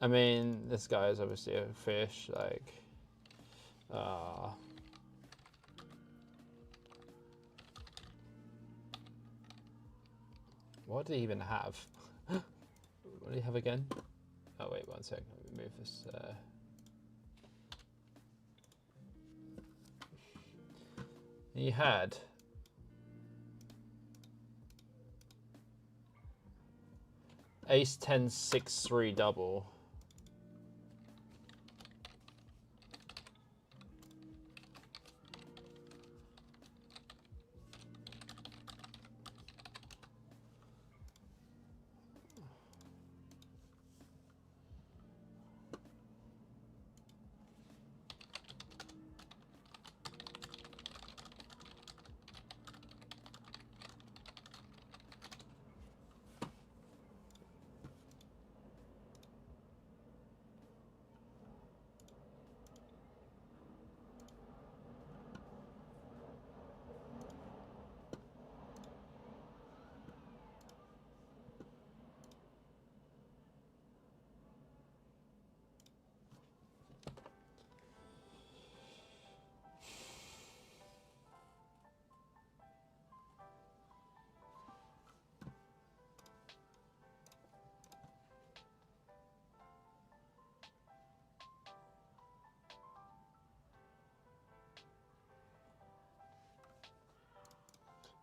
I mean, this guy is obviously a fish, like, what did he even have? What did he have again? Oh, wait, 1 second, let me move this, he had ace 10 6 3 double.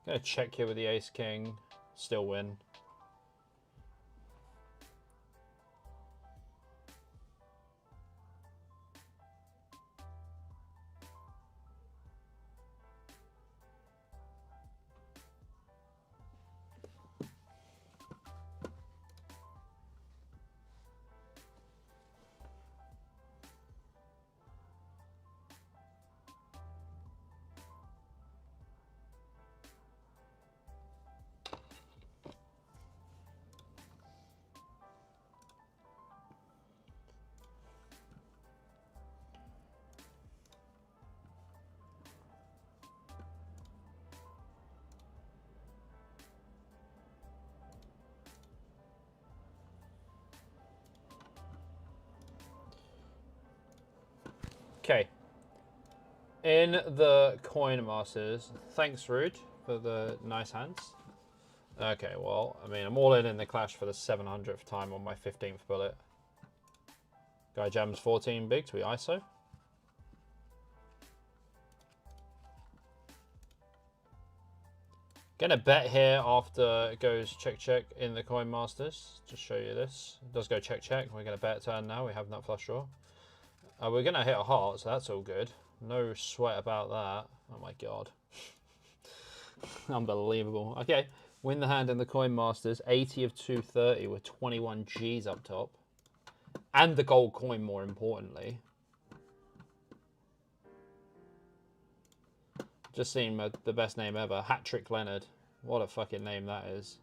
Gonna check here with the ace king, still win. Okay. In the Coin Masters, thanks Rude for the nice hands. Okay, well, I mean, I'm all in the clash for the 700th time on my 15th bullet. Guy jams 14 bigs, we ISO. Gonna bet here after it goes check check in the Coin Masters. Just show you this. It does go check check. We're gonna bet turn now. We have nut flush draw. We're gonna hit a heart, so that's all good. No sweat about that. Oh my god. Unbelievable. Okay, win the hand in the Coin Masters. 80 of 230 with 21 G's up top. And the gold coin, more importantly. Just seen the best name ever. Hat-Trick Leonard. What a fucking name that is.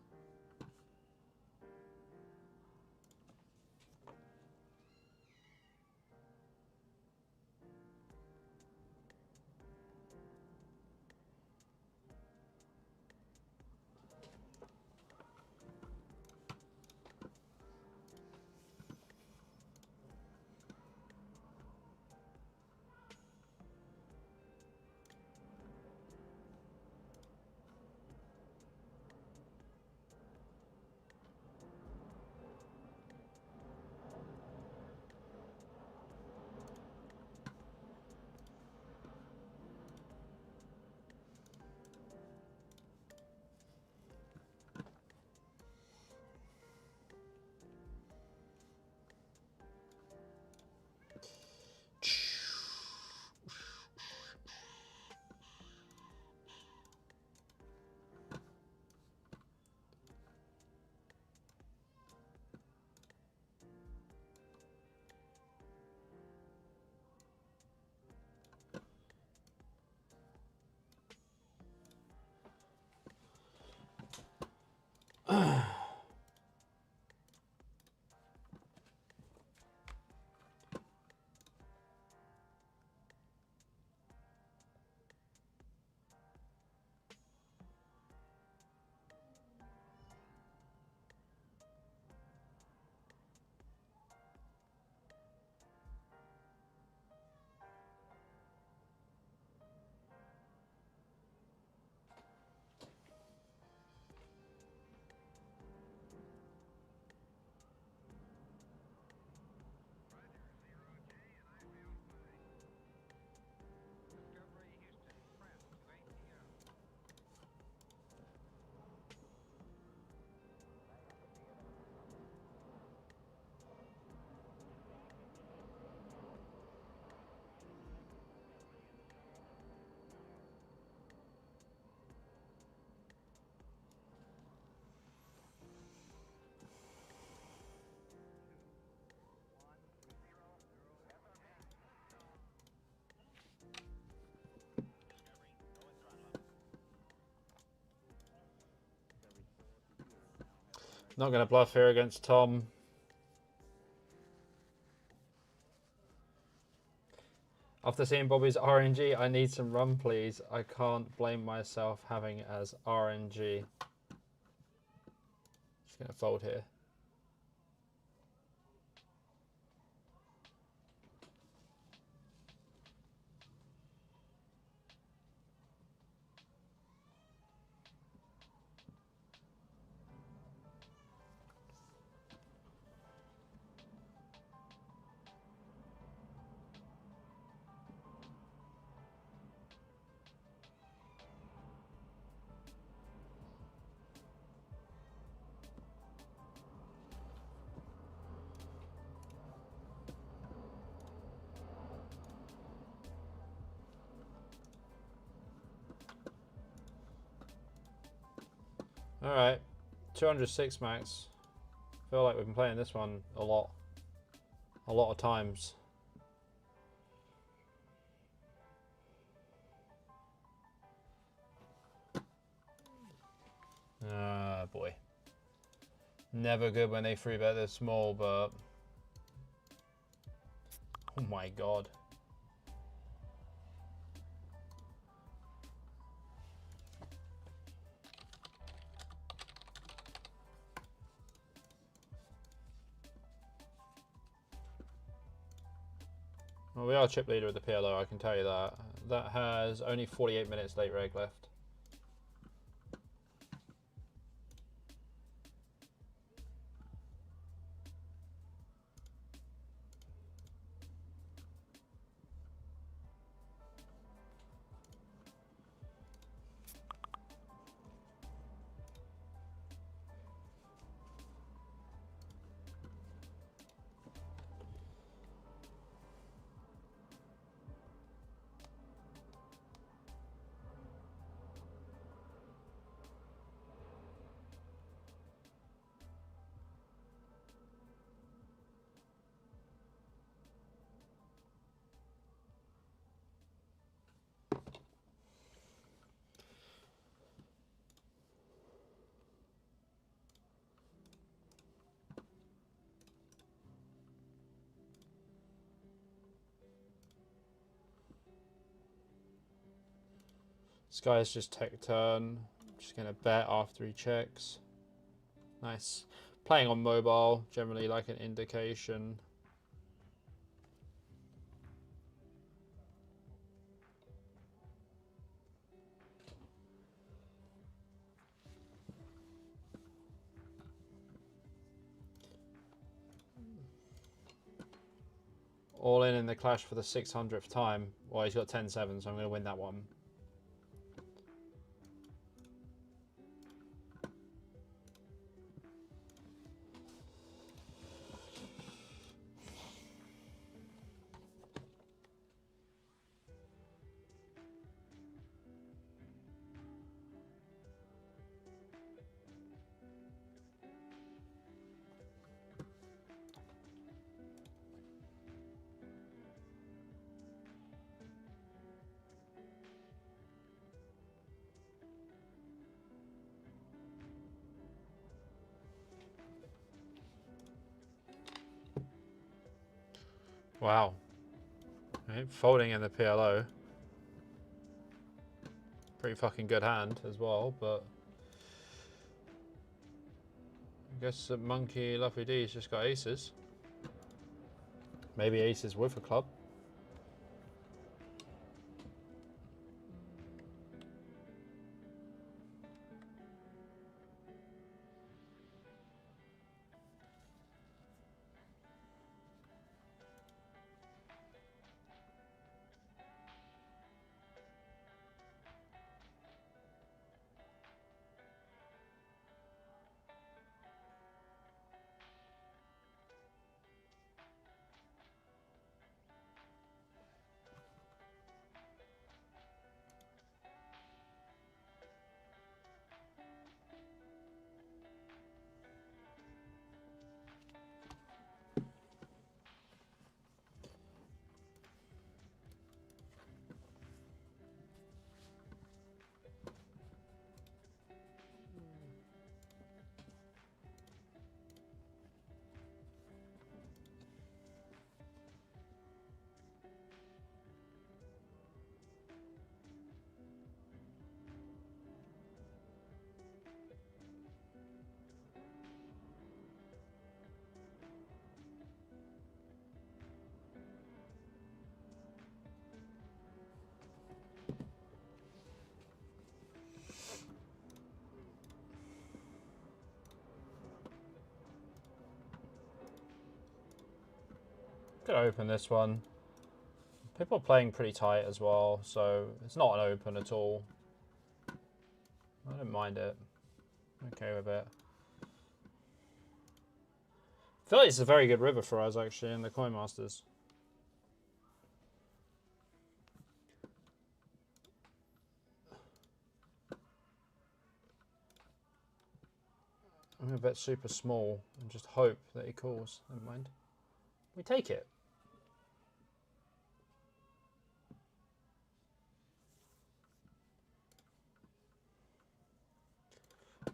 Not going to bluff here against Tom. After seeing Bobby's RNG, I need some rum, please. I can't blame myself having it as RNG. Just going to fold here. Alright, 206 max. Feel like we've been playing this one a lot of times. Ah, boy. Never good when they free bet this small, but... Oh my god. Well, we are chip leader of the PLO, I can tell you that. That has only 48 minutes late reg left. This guy's just tech turn. Just going to bet after he checks. Nice. Playing on mobile, generally like an indication. All in the clash for the 600th time. Well, he's got 10-7, so I'm going to win that one. Wow. Right, folding in the PLO. Pretty fucking good hand as well, but I guess that Monkey Luffy D's just got aces. Maybe aces with a club. Gonna open this one. People are playing pretty tight as well, so it's not an open at all. I don't mind it. Okay with it. I feel like it's a very good river for us actually in the Coin Masters. I'm gonna bet super small and just hope that he calls. Never mind. We take it.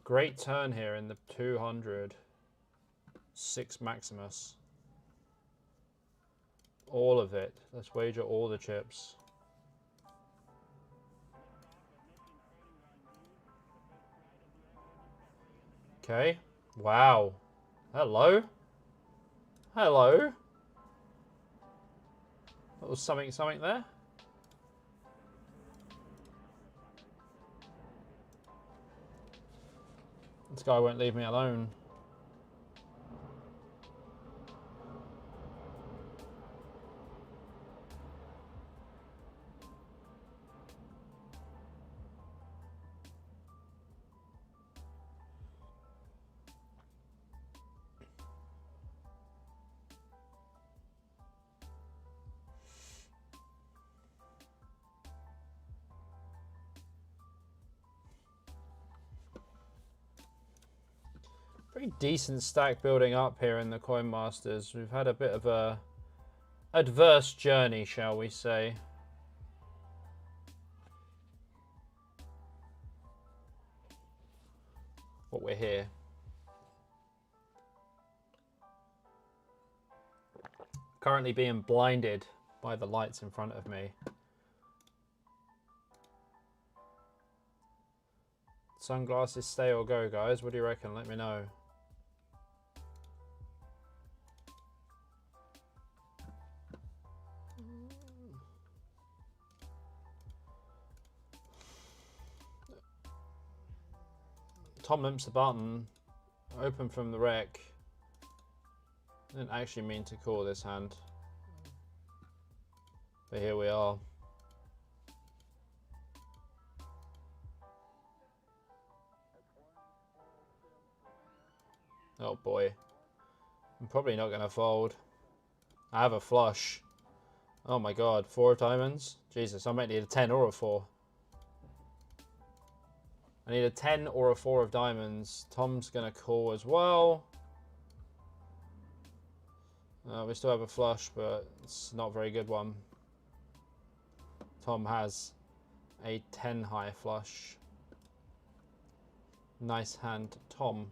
Great turn here in the 200. 6 Maximus. All of it. Let's wager all the chips. Okay. Wow. Hello. Hello. That was something there. This guy won't leave me alone. Pretty decent stack building up here in the Coin Masters. We've had a bit of a adverse journey, shall we say. But we're here. Currently being blinded by the lights in front of me. Sunglasses stay or go, guys? What do you reckon? Let me know. Tom limps the button. Open from the wreck. Didn't actually mean to call this hand. But here we are. Oh boy. I'm probably not going to fold. I have a flush. Oh my god. 4 of diamonds? Jesus, I might need a 10 or a 4. I need a 10 or a 4 of diamonds. Tom's going to call as well. We still have a flush, but it's not a very good one. Tom has a 10 high flush. Nice hand, Tom.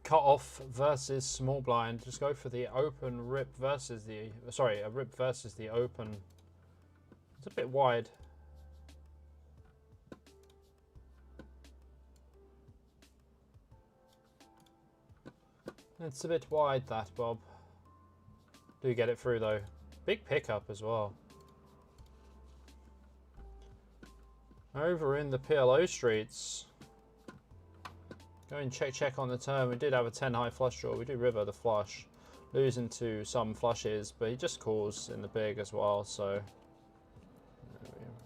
Cut off versus small blind. Just go for the open rip versus the... Sorry, a rip versus the open. It's a bit wide. It's a bit wide, that, Bob. Do get it through, though. Big pickup as well. Over in the PLO streets. Go and check on the turn. We did have a 10 high flush draw. We do river the flush. Losing to some flushes, but he just calls in the big as well, so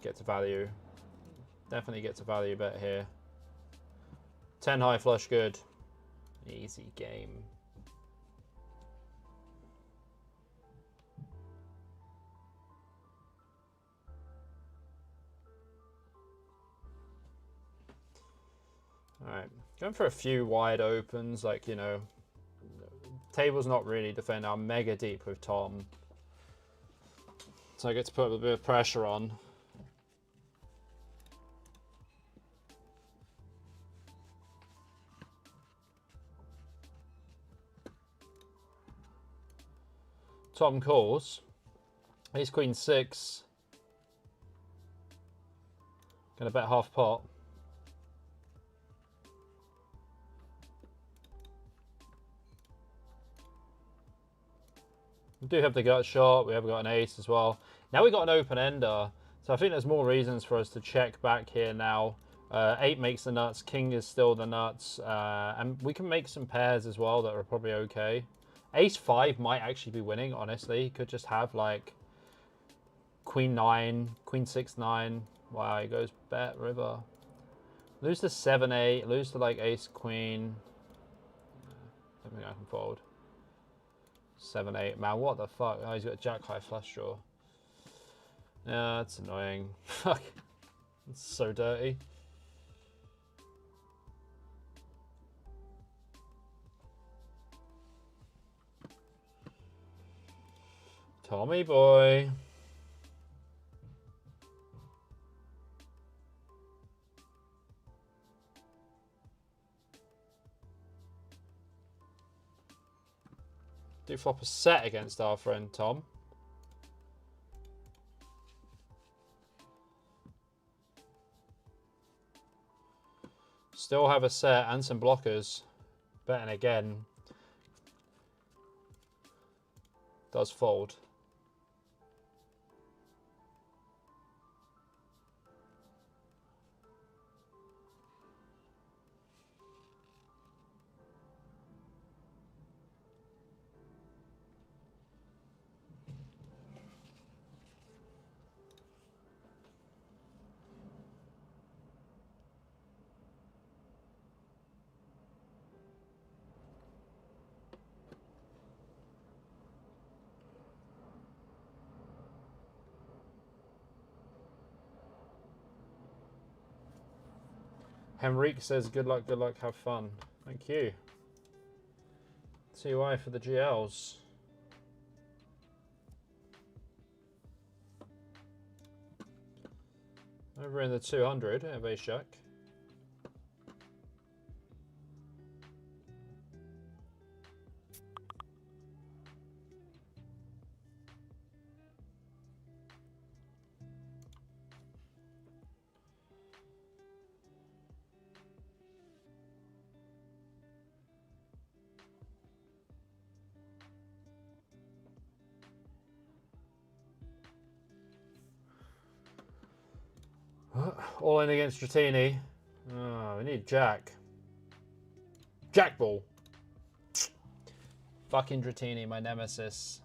get to value. Definitely get to value bet here. 10 high flush good. Easy game. Alright, going for a few wide opens, like, you know, table's not really defending. I'm mega deep with Tom. So I get to put a bit of pressure on. Tom calls. Ace Queen 6. Gonna bet half pot. We do have the gut shot. We have got an ace as well. Now we got an open ender. So I think there's more reasons for us to check back here now. 8 makes the nuts. King is still the nuts. And we can make some pairs as well that are probably okay. Ace 5 might actually be winning, honestly. Could just have like Queen 9, Queen 6, 9. Wow, he goes bet river. Lose to 7, 8. Lose to like Ace, Queen. I don't think I can fold. 7, 8. Man, what the fuck? Oh, he's got a jack high flush draw. Yeah, that's annoying. Fuck. It's so dirty. Tommy boy. Do flop a set against our friend Tom. Still have a set and some blockers. Betting again. Does fold. Henrique says, good luck, have fun. Thank you. CY for the GLs. Over in the 200, a base jack. All in against Dratini. Oh, we need Jack. Jack ball. Fucking Dratini, my nemesis.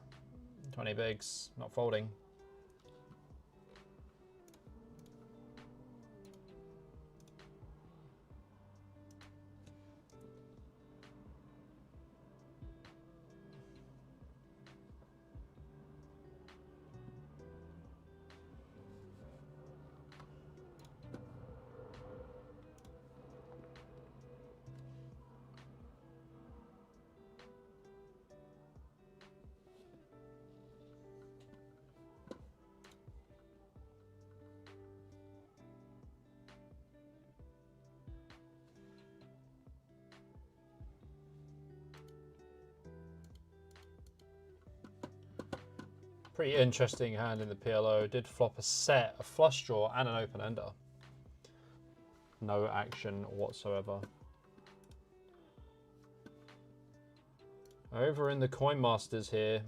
20 bigs, not folding. Pretty interesting hand in the PLO. Did flop a set, a flush draw, and an open ender. No action whatsoever. Over in the Coin Masters here.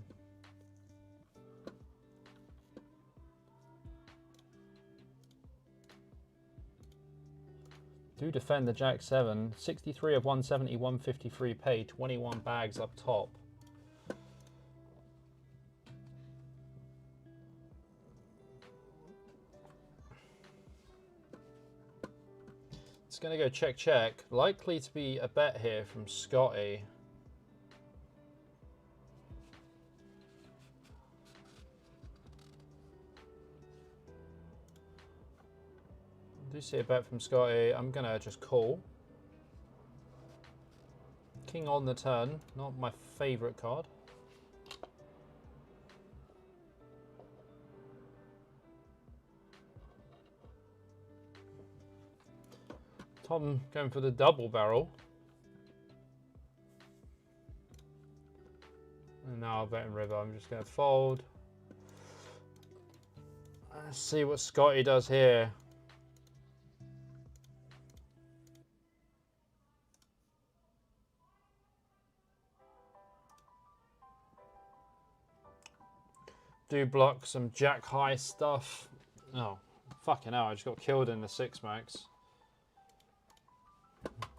Do defend the Jack 7. 63 of 170, 153 pay, 21 bags up top. It's going to go check, check. Likely to be a bet here from Scotty. I do see a bet from Scotty. I'm going to just call. King on the turn. Not my favourite card. Tom going for the double barrel. And now I'll bet in river. I'm just going to fold. Let's see what Scotty does here. Do block some jack high stuff. Oh, fucking hell. I just got killed in the 6 max.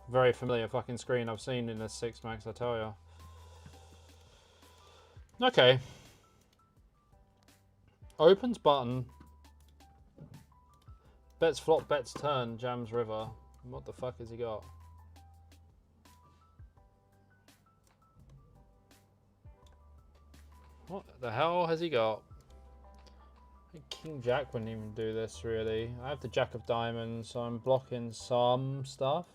Very familiar fucking screen I've seen in the 6 max, I tell ya. Okay. Opens button. Bets flop, bets turn, jams river. What the fuck has he got? What the hell has he got? I think King Jack wouldn't even do this really. I have the Jack of Diamonds, so I'm blocking some stuff.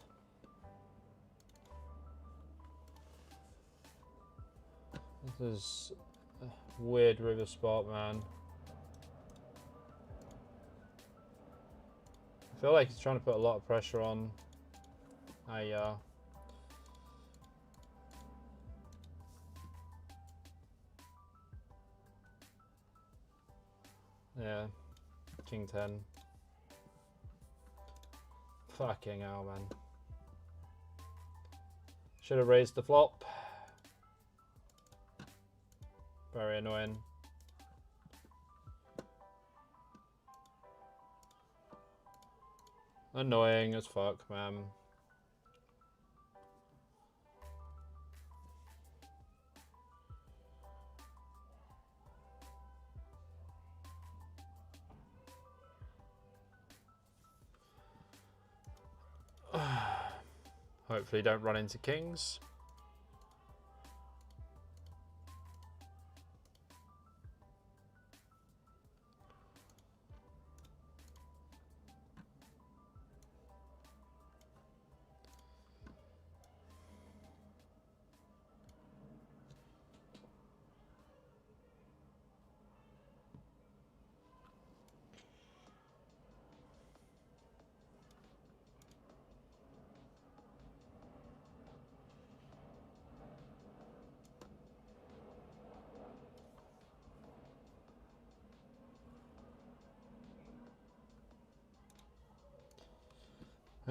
This is a weird river spot, man. I feel like he's trying to put a lot of pressure on. Yeah, King 10. Fucking hell, man. Should have raised the flop. Very annoying. Annoying as fuck, man. Hopefully don't run into kings.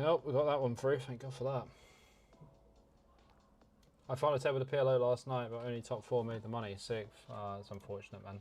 Well, we got that one through. Thank God for that. I found a table with a PLO last night, but only top 4 made the money. 6th. That's unfortunate, man.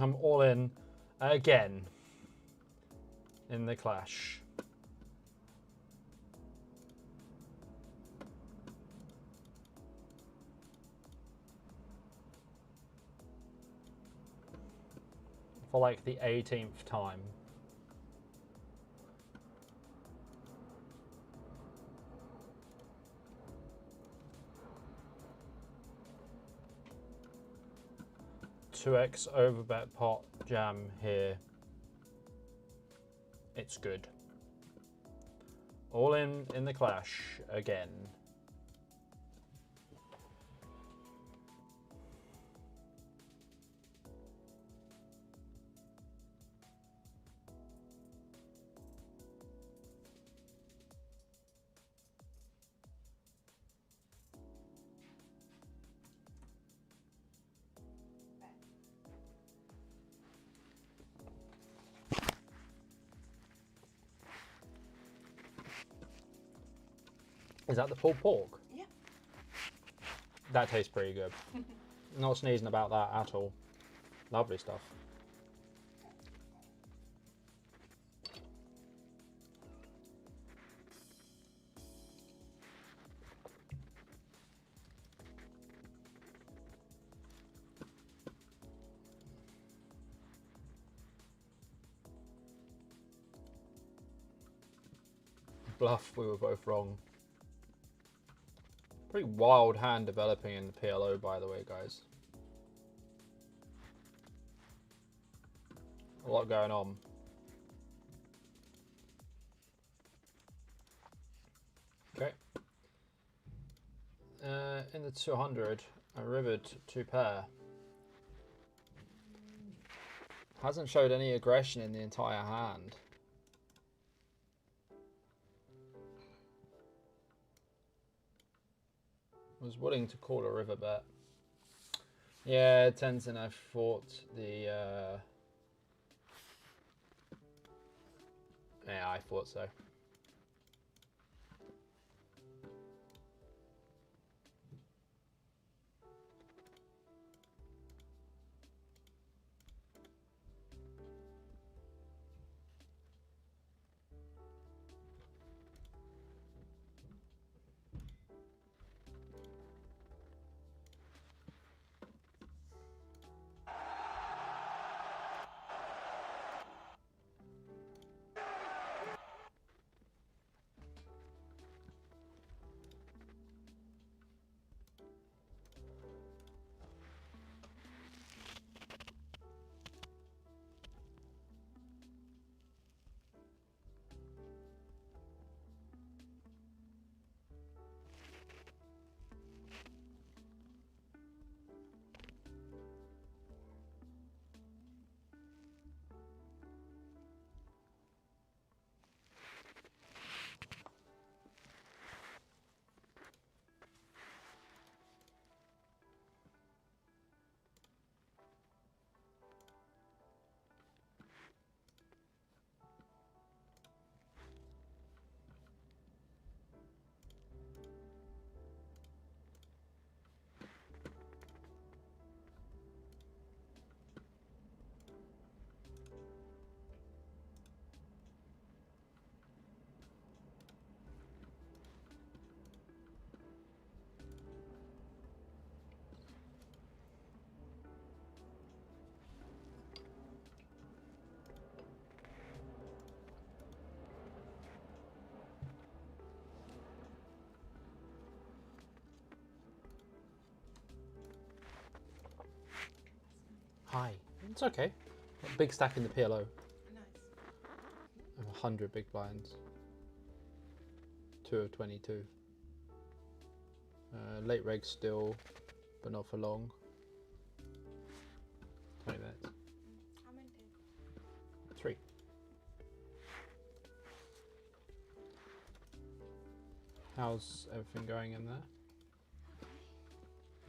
I'm all in again in the clash. For like the 18th time. Two X overbet pot jam here. It's good. All in the clash again. Is that the pulled pork? Yeah. That tastes pretty good. Not sneezing about that at all. Lovely stuff. Bluff, we were both wrong. Pretty wild hand developing in the PLO, by the way, guys. A lot going on. Okay. In the 200, a rivered 2 pair. Hasn't showed any aggression in the entire hand. Was willing to call a river bet. Yeah, Tenzin, I thought the... Yeah, I thought so. Hi. It's okay. Big stack in the PLO. Nice. 100 big blinds. 2 of 22. Late reg still, but not for long. 20 minutes. How many did? 3. How's everything going in there?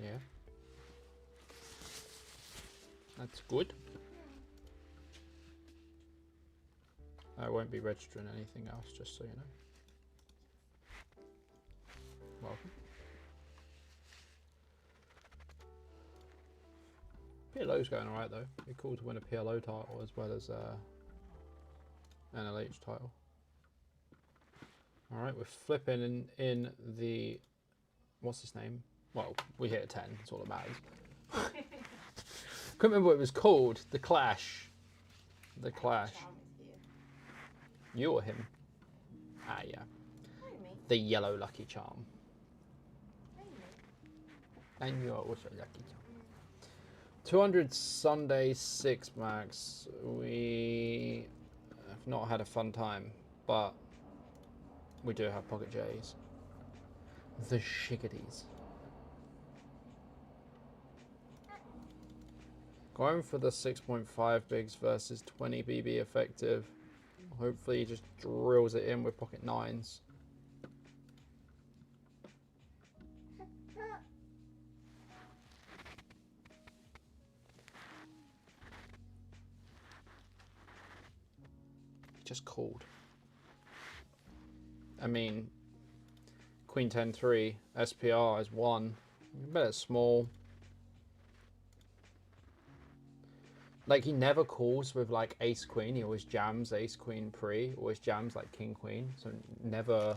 Yeah. That's good. I won't be registering anything else, just so you know. Welcome. PLO's going alright though. It'd be cool to win a PLO title as well as NLH title. Alright, we're flipping in the... What's his name? Well, we hit a 10, that's all that matters. Couldn't remember what it was called. The Clash. The Clash. Charm is here. You or him? Ah, yeah. Hey, me. The yellow Lucky Charm. Hey, me. And you're also Lucky Charm. 200 Sunday 6 max. We have not had a fun time, but we do have Pocket J's. The Shiggities. Going for the 6.5 bigs versus 20 BB effective. Hopefully he just drills it in with pocket 9s. Just called. I mean, Queen 10-3, SPR is 1. Bet it's small. Like, he never calls with, like, ace-queen. He always jams ace-queen pre. Always jams, like, king-queen. So never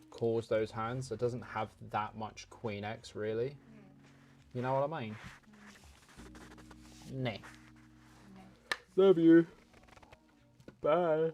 calls those hands. So it doesn't have that much queen X, really. You know what I mean? Nah. Love you. Bye.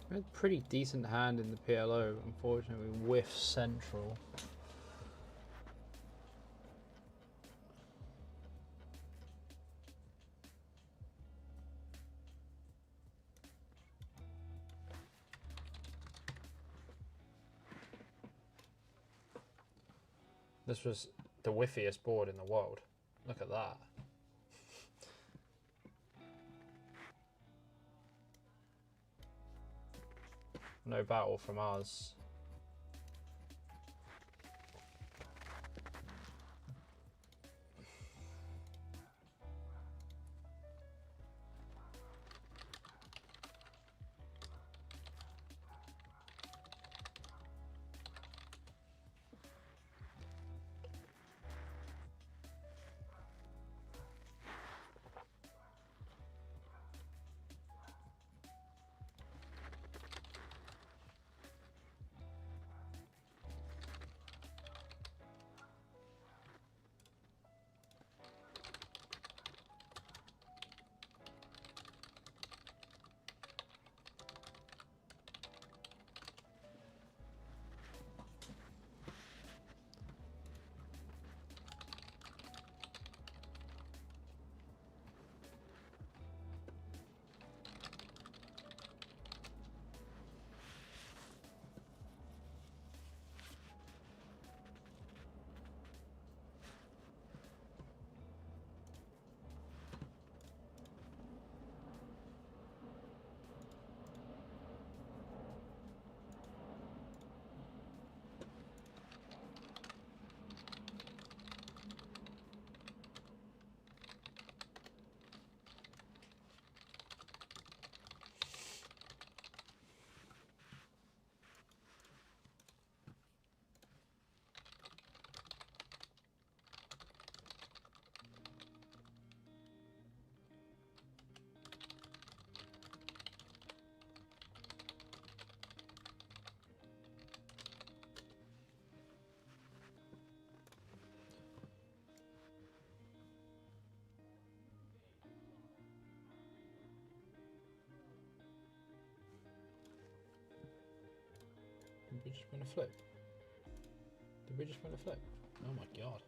We had a pretty decent hand in the PLO. Unfortunately, we whiffed central. This was the whiffiest board in the world. Look at that. No battle from us. Did we just win a flip? Did we just win a flip? Oh my god.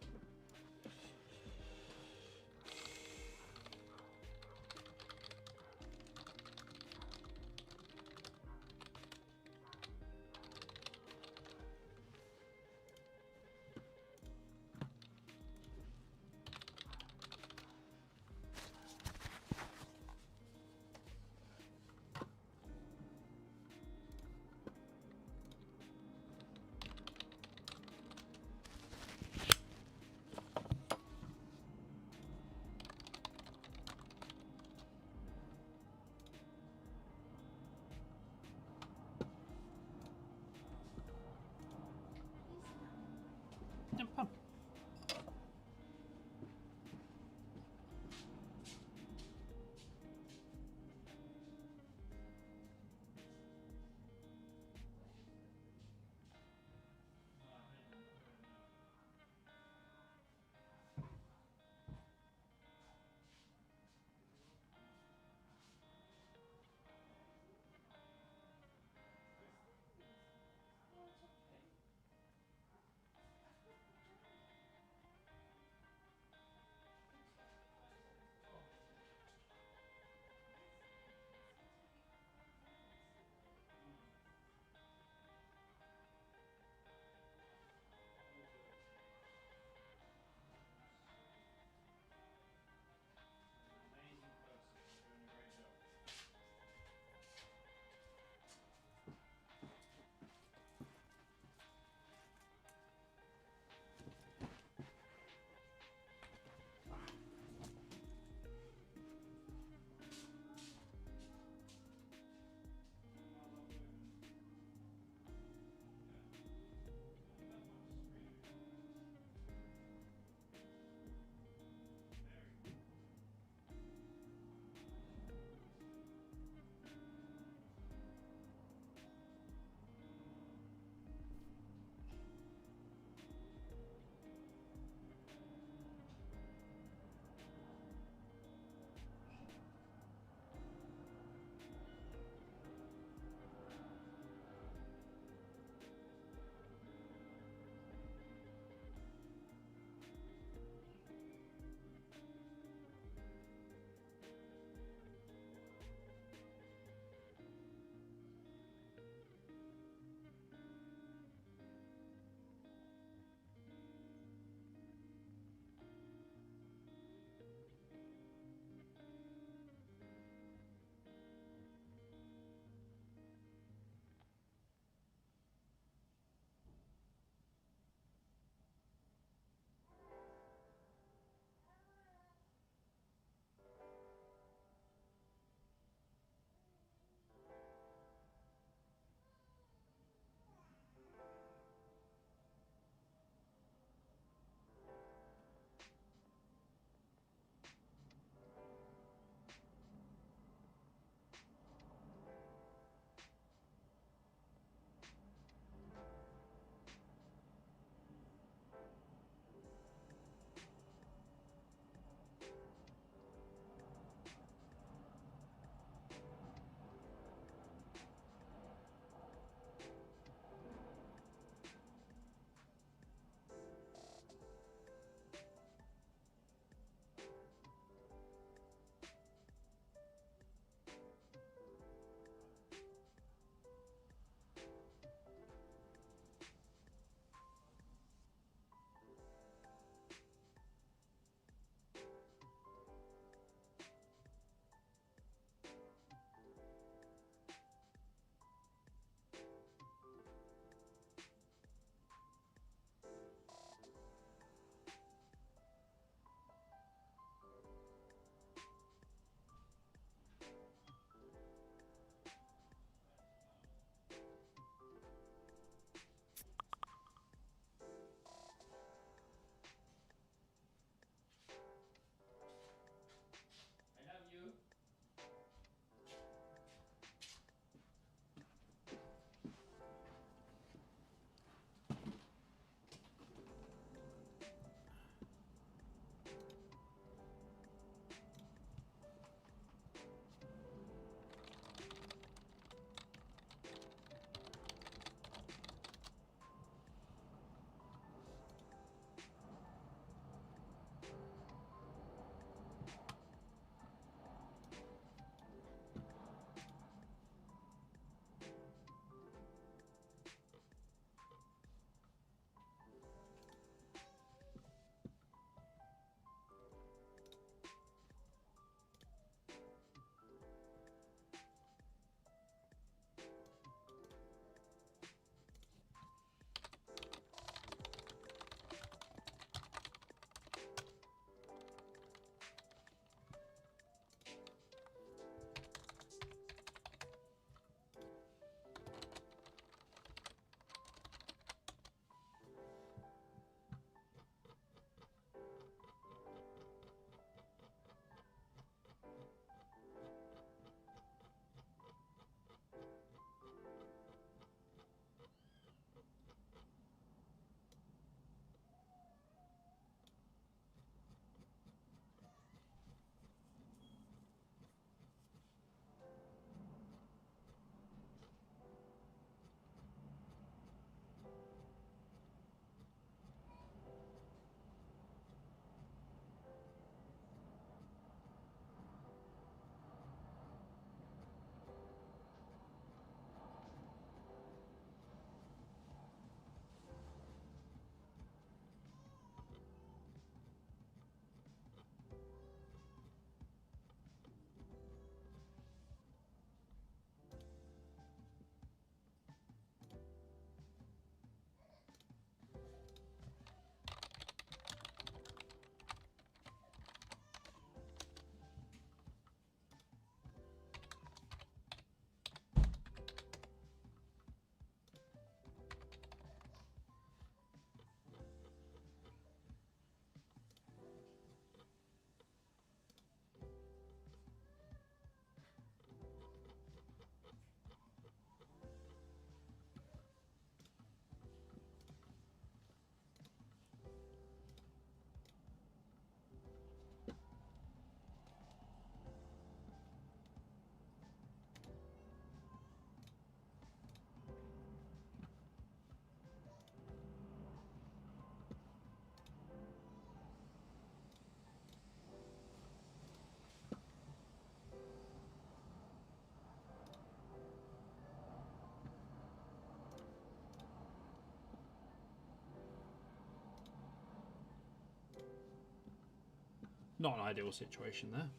Not an ideal situation there.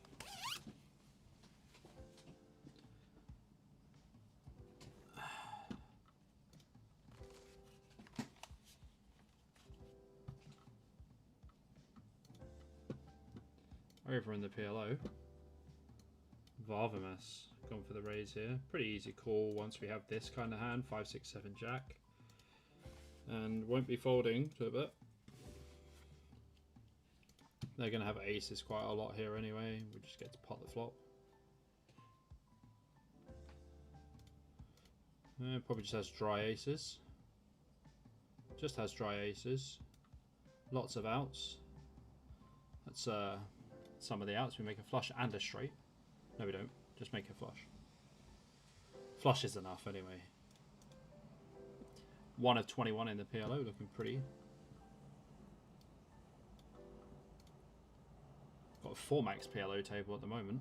Over in the PLO, Varvamas gone for the raise here. Pretty easy call once we have this kind of hand, 5, 6, 7 jack. And won't be folding to a bit. They're going to have aces quite a lot here anyway. We just get to pot the flop. Probably just has dry aces. Just has dry aces. Lots of outs. That's some of the outs. We make a flush and a straight. No, we don't. Just make a flush. Flush is enough anyway. 1 of 21 in the PLO, looking pretty. Got a 4 max PLO table at the moment.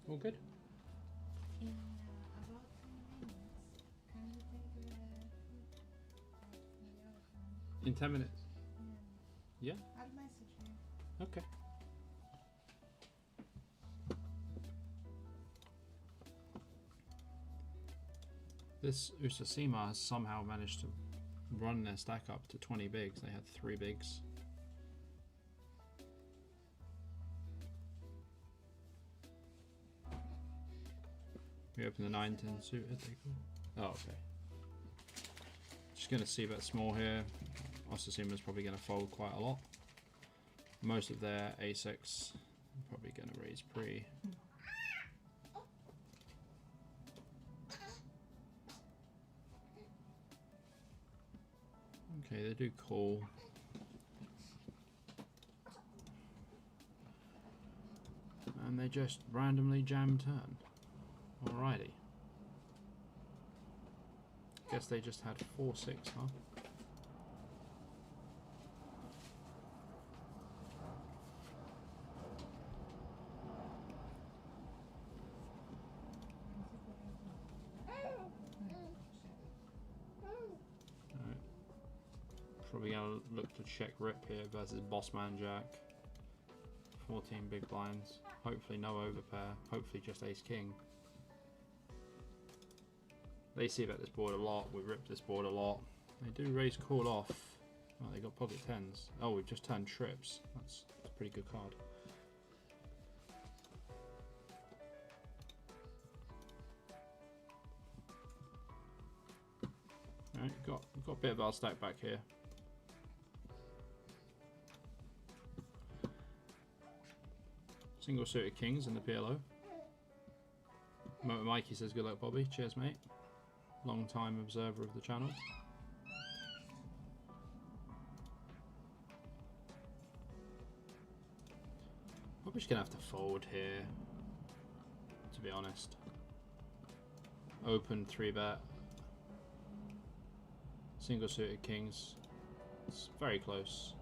All good. In about 10 minutes, can you take the food? In 10 minutes? Yeah. I'll message you. Okay. This Usasima has somehow managed to run their stack up to 20 bigs. They had 3 bigs. We open the 9-10 suited, they call. Oh, okay. Just going to see bet small here. Usasima's probably going to fold quite a lot. Most of their A6 probably going to raise pre. Okay, they do call. And they just randomly jam turn. Alrighty. Guess they just had 4-6, huh? Probably gonna look to check rip here versus Bossman Jack. 14 big blinds. Hopefully no overpair. Hopefully just ace king. They see bet this board a lot. We rip this board a lot. They do raise call off. Oh, they got pocket tens. Oh, we've just turned trips. That's a pretty good card. Alright, we've got a bit of our stack back here. Single suited kings in the PLO. Mikey says good luck, Bobby. Cheers, mate. Long time observer of the channel. Probably just gonna have to fold here, to be honest. Open 3-bet. Single suited kings. It's very close.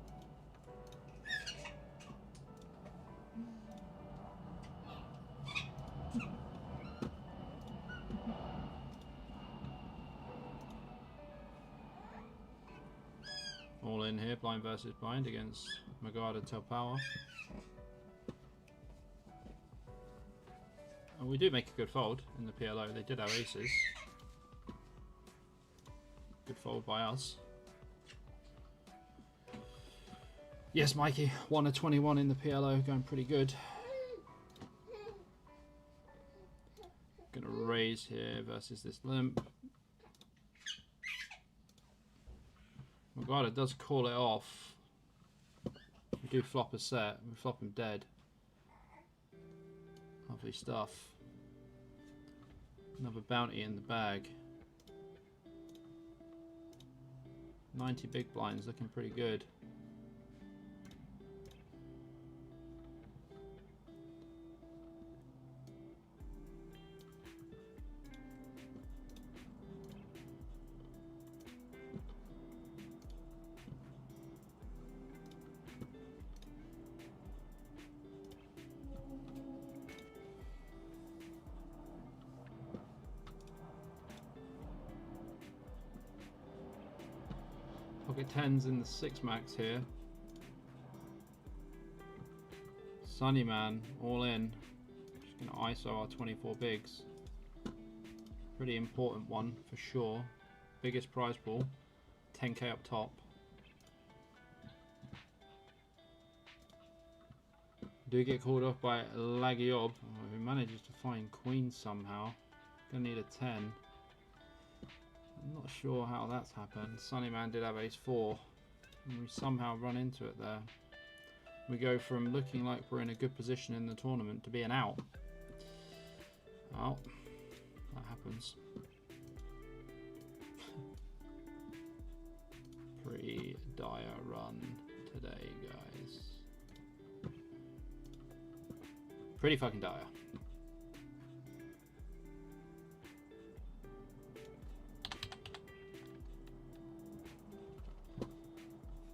in here, blind versus blind against Magada Telpower. And we do make a good fold in the PLO. They did have aces. Good fold by us. Yes, Mikey, 1 of 21 in the PLO, going pretty good. Gonna raise here versus this limp. Oh my god, it does call it off. We do flop a set, we flop him dead. Lovely stuff. Another bounty in the bag. 90 big blinds, looking pretty good. Pocket 10s in the 6 max here. Sunny Man, all in. Just gonna ISO our 24 bigs. Pretty important one for sure. Biggest prize pool, 10k up top. Do get called off by Lagiob, who manages to find queen somehow. Gonna need a 10. I'm not sure how that's happened. Sunny Man did have ace 4 and we somehow run into it there. We go from looking like we're in a good position in the tournament to being out. Well, that happens. Pretty dire run today, guys. Pretty fucking dire.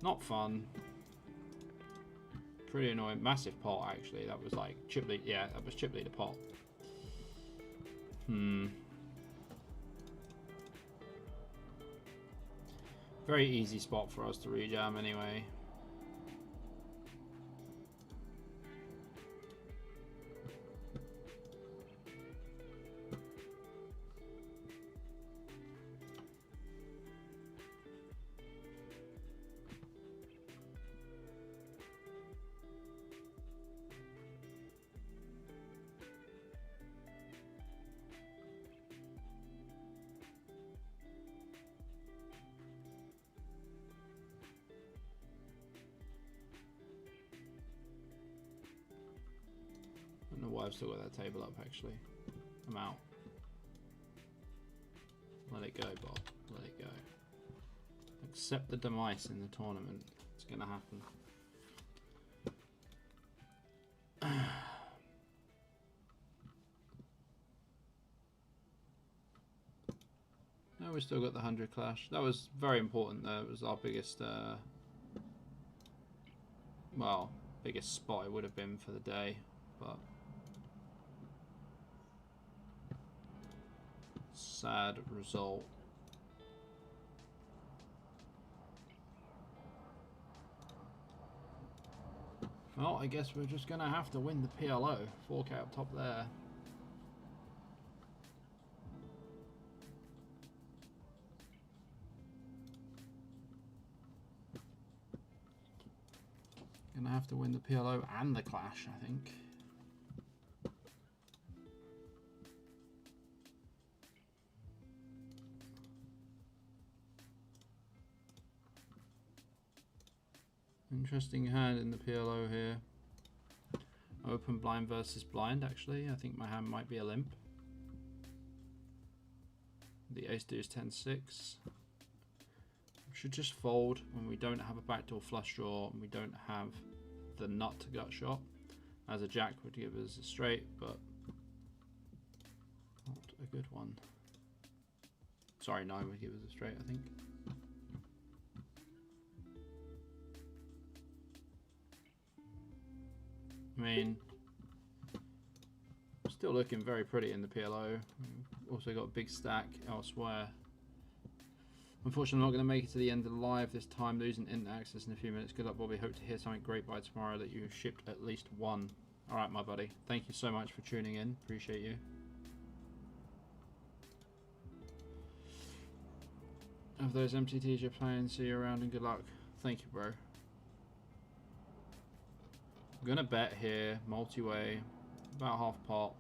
Not fun. Pretty annoying. Massive pot, actually. That was like chip lead. Yeah, that was chip leader pot. Very easy spot for us to rejam anyway. I don't know why I've still got that table up, actually. I'm out. Let it go, Bob. Let it go. Accept the demise in the tournament. It's going to happen. No, we still got the 100 clash. That was very important though. It was our biggest, well, biggest spot it would have been for the day, but sad result. Well, I guess we're just gonna have to win the PLO. 4k up top there. Gonna have to win the PLO and the clash, I think. Interesting hand in the PLO here. Open blind versus blind, actually. I think my hand might be a limp. The ace deuce 10-6. Should just fold when we don't have a backdoor flush draw and we don't have the nut to gut shot, as a jack would give us a straight, but not a good one. Sorry, 9 would give us a straight, I think. I mean, still looking very pretty in the PLO. We've also got a big stack elsewhere. Unfortunately, I'm not going to make it to the end of the live this time, losing internet access in a few minutes. Good luck, Bobby. Hope to hear something great by tomorrow that you shipped at least one. Alright, my buddy. Thank you so much for tuning in. Appreciate you. Of those MTTs you're playing, see you around and good luck. Thank you, bro. I'm going to bet here, multi-way, about half pot.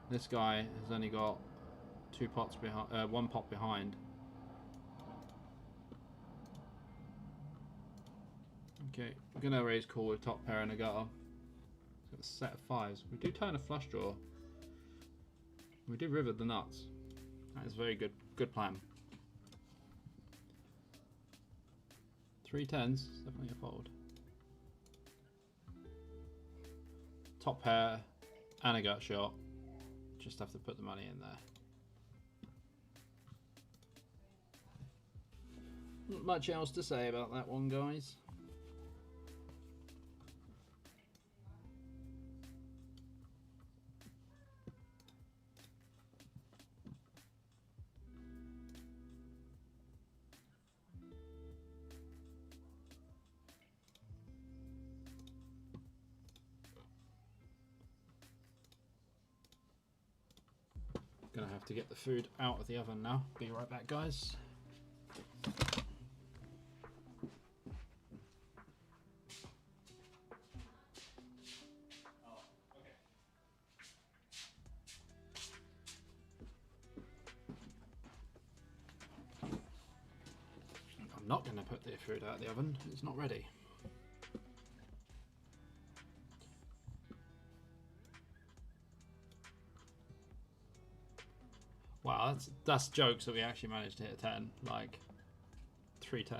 This guy has only got 2 pots behind, 1 pot behind. Okay, we're going to raise call with top pair and a gutter. Got a set of 5s. We do turn a flush draw. We do river the nuts. That is very good. Good plan. 3 10s, definitely a fold. Top pair and a gut shot. Just have to put the money in there. Not much else to say about that one, guys. Gonna have to get the food out of the oven now. Be right back, guys. I'm not gonna put the food out of the oven. It's not ready. Wow, that's jokes that we actually managed to hit a 10, like 3 10s.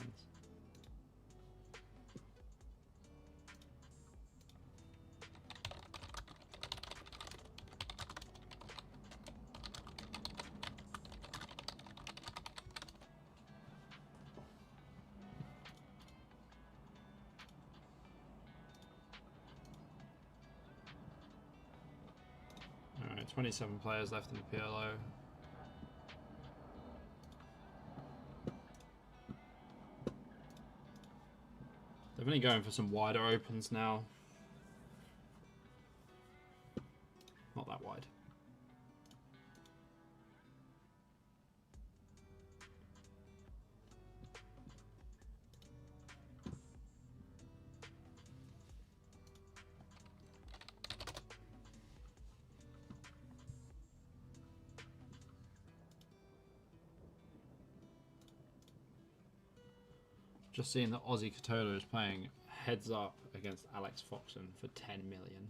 Alright, 27 players left in the PLO. Definitely going for some wider opens now. Not that wide. Just seeing that Ozzy Katola is playing heads up against Alex Foxen for 10 million.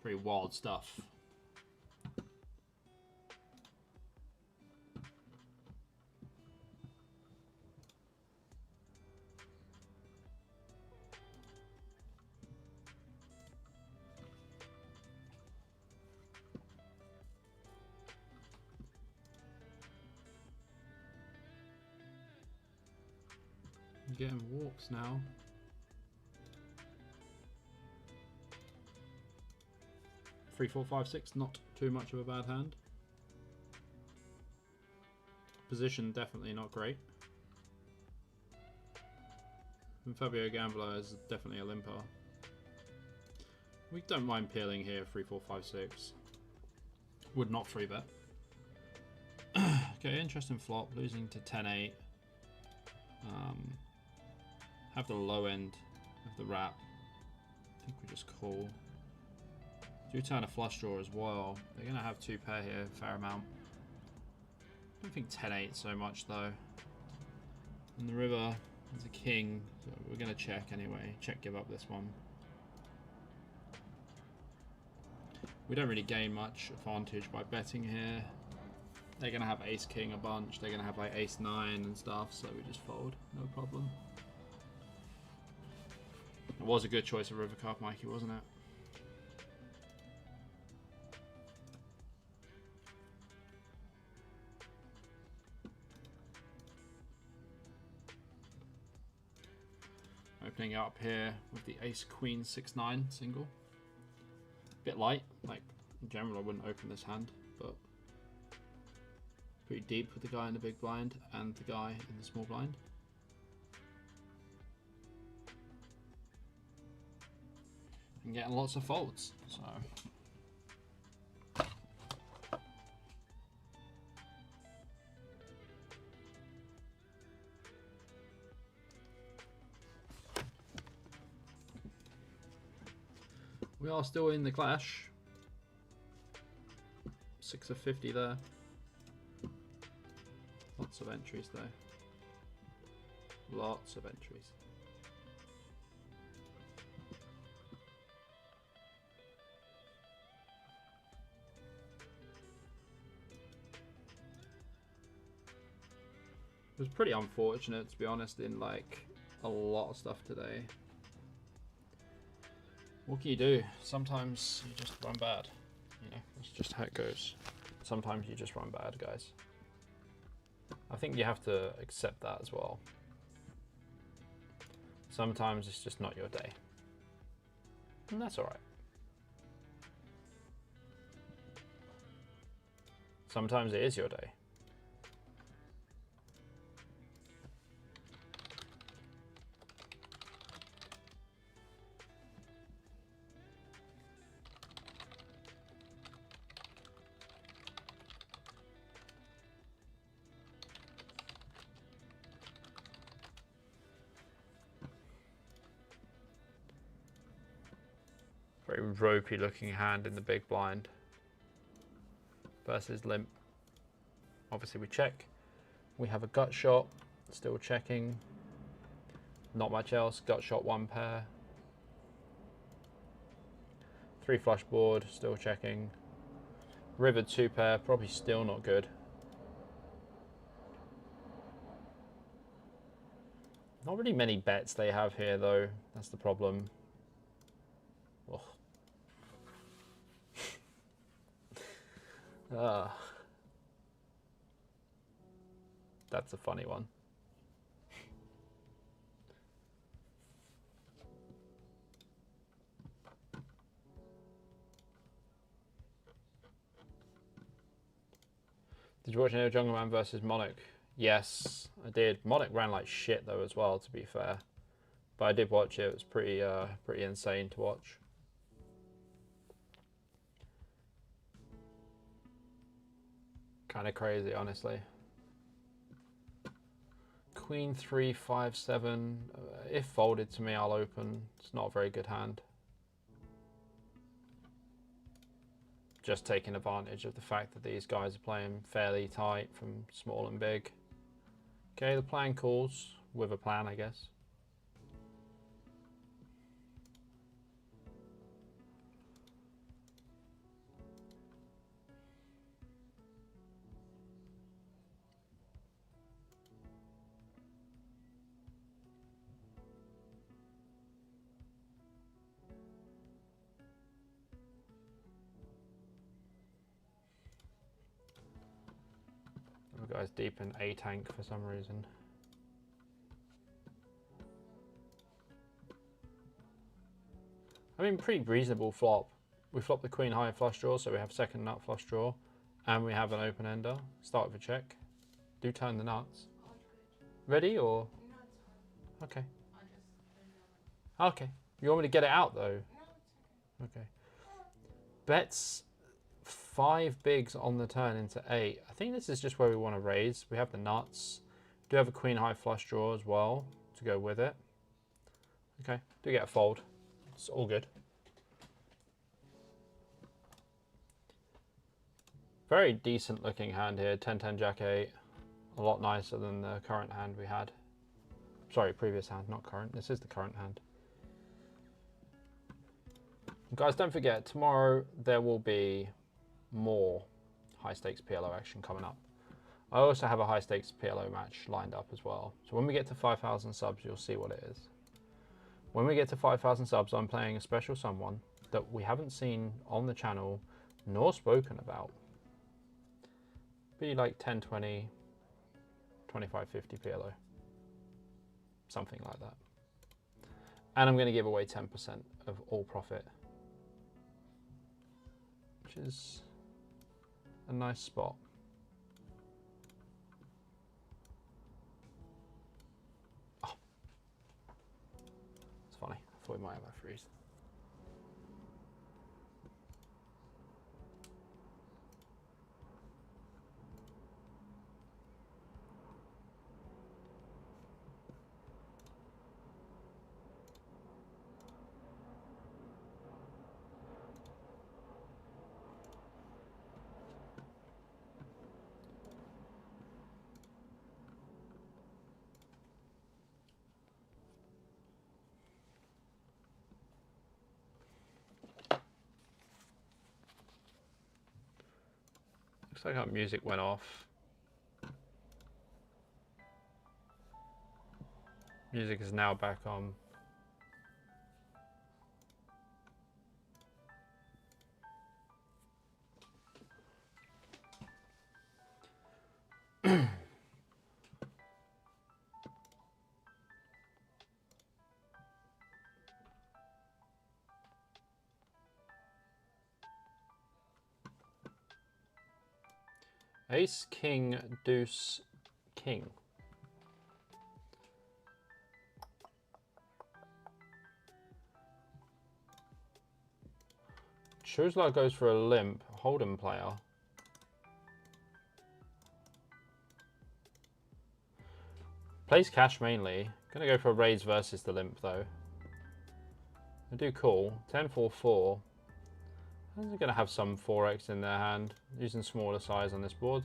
Pretty wild stuff. Getting walks now. Three, four, five, six. Not too much of a bad hand. Position definitely not great. And Fabio Gambler is definitely a limper. We don't mind peeling here. 3, 4, 5, 6. Would not 3-bet. Okay, interesting flop. Losing to 10-8. Have the low end of the wrap. I think we just call. Do turn a flush draw as well. They're going to have 2 pair here, fair amount. I don't think 10-8 so much though. In the river, there's a king. So we're going to check anyway. Check, give up this one. We don't really gain much advantage by betting here. They're going to have ace king a bunch. They're going to have like ace 9 and stuff. So we just fold. No problem. It was a good choice of river card, Mikey, wasn't it? opening up here with the Ace Queen 6-9 single. Bit light, like in general I wouldn't open this hand, but pretty deep with the guy in the big blind and the guy in the small blind. And getting lots of folds, so. We are still in the clash. 6 of 50 there. Lots of entries though. Lots of entries. It was pretty unfortunate, to be honest, in like a lot of stuff today. What can you do? Sometimes you just run bad. You know, that's just how it goes. Sometimes you just run bad, guys. I think you have to accept that as well. Sometimes it's just not your day. And that's alright. Sometimes it is your day. Very ropey looking hand in the big blind versus limp. Obviously we check. We have a gut shot, still checking. Not much else, gut shot 1 pair. 3 flush board, still checking. River 2 pair, probably still not good. Not really many bets they have here though, that's the problem. Oh. That's a funny one. Did you watch any Jungle Man versus Monarch? Yes, I did. Monarch ran like shit though as well, to be fair. But I did watch it. It was pretty insane to watch. Kind of crazy, honestly. Queen 3, 5, 7. If folded to me, I'll open. It's not a very good hand. Just taking advantage of the fact that these guys are playing fairly tight from small and big. Okay, the plan calls with a plan, I guess. The guy's deep in A tank for some reason. I mean, pretty reasonable flop. We flop the queen high flush draw, so we have second nut flush draw, and we have an open ender. Start with a check. Do turn the nuts. Ready or? Okay. Okay. You want me to get it out though? Okay. Bets 5 bigs on the turn into 8. I think this is just where we want to raise. We have the nuts. Do have a queen high flush draw as well to go with it. Okay. Do get a fold. It's all good. Very decent looking hand here. 10-10 Jack 8. A lot nicer than the current hand we had. Sorry, previous hand, not current. This is the current hand. Guys, don't forget, tomorrow there will be more high stakes PLO action coming up. I also have a high stakes PLO match lined up as well. So when we get to 5,000 subs, you'll see what it is. When we get to 5,000 subs, I'm playing a special someone that we haven't seen on the channel nor spoken about. Be like 10, 20, 25, 50 PLO. Something like that. And I'm going to give away 10% of all profit, which is a nice spot. Oh, it's funny. I thought we might have a freeze. Looks like our music went off. Music is now back on. Ace, king, deuce, king. Shows like goes for a limp, Hold'em player. Plays cash mainly. Gonna go for a raise versus the limp though. I do call. 10-4-4. They're gonna have some 4x in their hand, using smaller size on this board.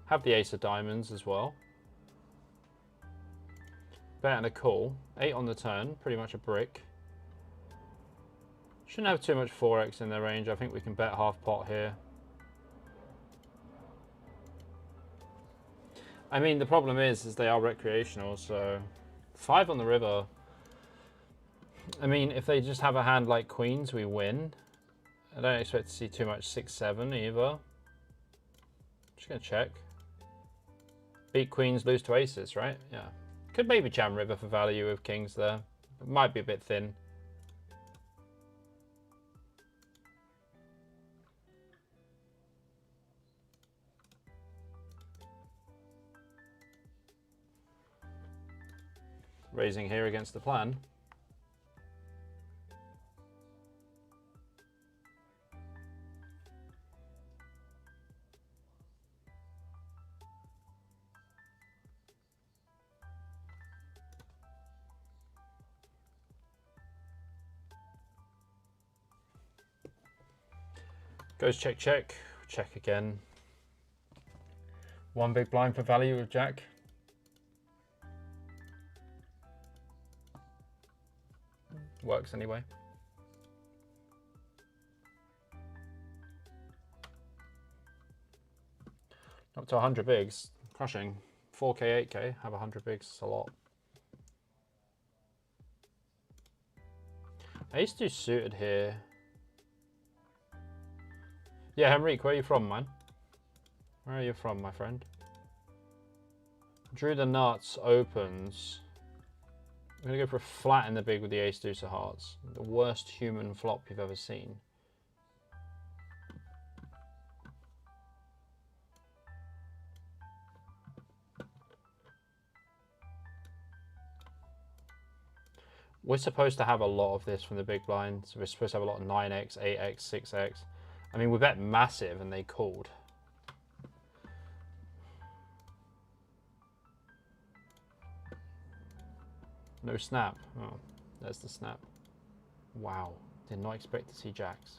Have the ace of diamonds as well. Bet and a call. 8 on the turn, pretty much a brick. Shouldn't have too much 4x in their range. I think we can bet half pot here. I mean, the problem is they are recreational, so 5 on the river. I mean, if they just have a hand like queens, we win. I don't expect to see too much 6-7 either. Just gonna check. Beat queens, lose to aces, right? Yeah. Could maybe jam river for value with kings there. It might be a bit thin. Raising here against the plan. Goes check, check, check again. One big blind for value with jack. Works anyway. Up to 100 bigs, crushing. 4k, 8k, have 100 bigs, it's a lot. Ace do suited here. Yeah, Henrique, where are you from, man? Where are you from, my friend? Drew the nuts, opens. I'm going to go for a flat in the big with the ace deuce of hearts. The worst human flop you've ever seen. We're supposed to have a lot of this from the big blind. So we're supposed to have a lot of 9x, 8x, 6x. I mean, we bet massive and they called. No snap. Oh, there's the snap. Wow. Did not expect to see jacks.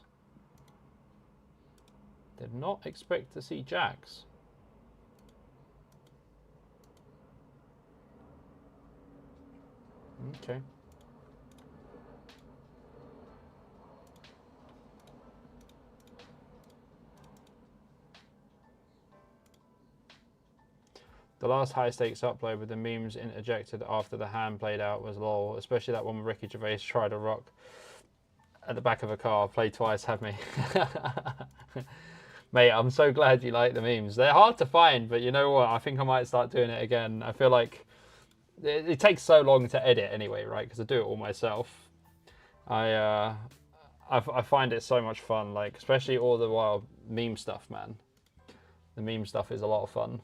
Did not expect to see jacks. Okay. The last high stakes upload with the memes interjected after the hand played out was lol, especially that one where Ricky Gervais tried a rock at the back of a car. Played twice, have me. Mate, I'm so glad you like the memes. They're hard to find, but you know what? I think I might start doing it again. I feel like it takes so long to edit anyway, right? Because I do it all myself. I find it so much fun, like especially all the while meme stuff, man. The meme stuff is a lot of fun.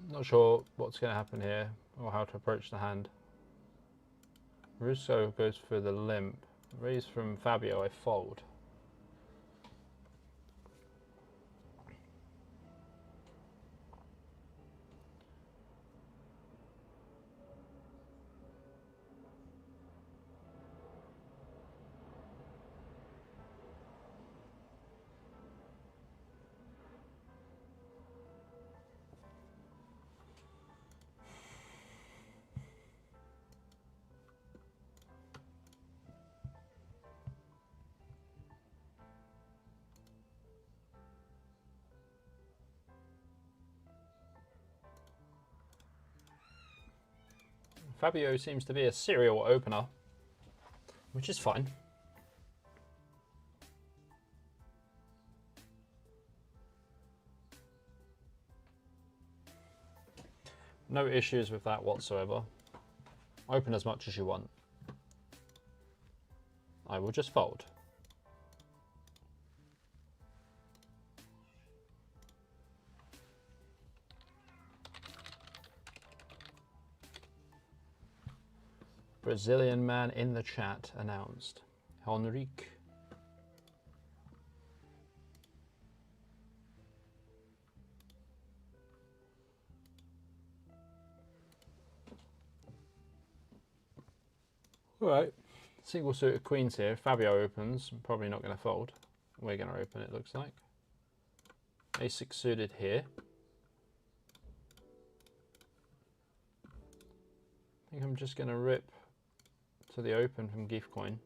Not sure what's going to happen here or how to approach the hand. Russo goes for the limp. Raise from Fabio, I fold. Fabio seems to be a serial opener, which is fine. No issues with that whatsoever. Open as much as you want. I will just fold. Brazilian man in the chat announced. Henrique. All right. Single suited queens here. Fabio opens. Probably not going to fold. We're going to open, it looks like. Ace-6 suited here. I think I'm just going to rip to the open from Geef Coin.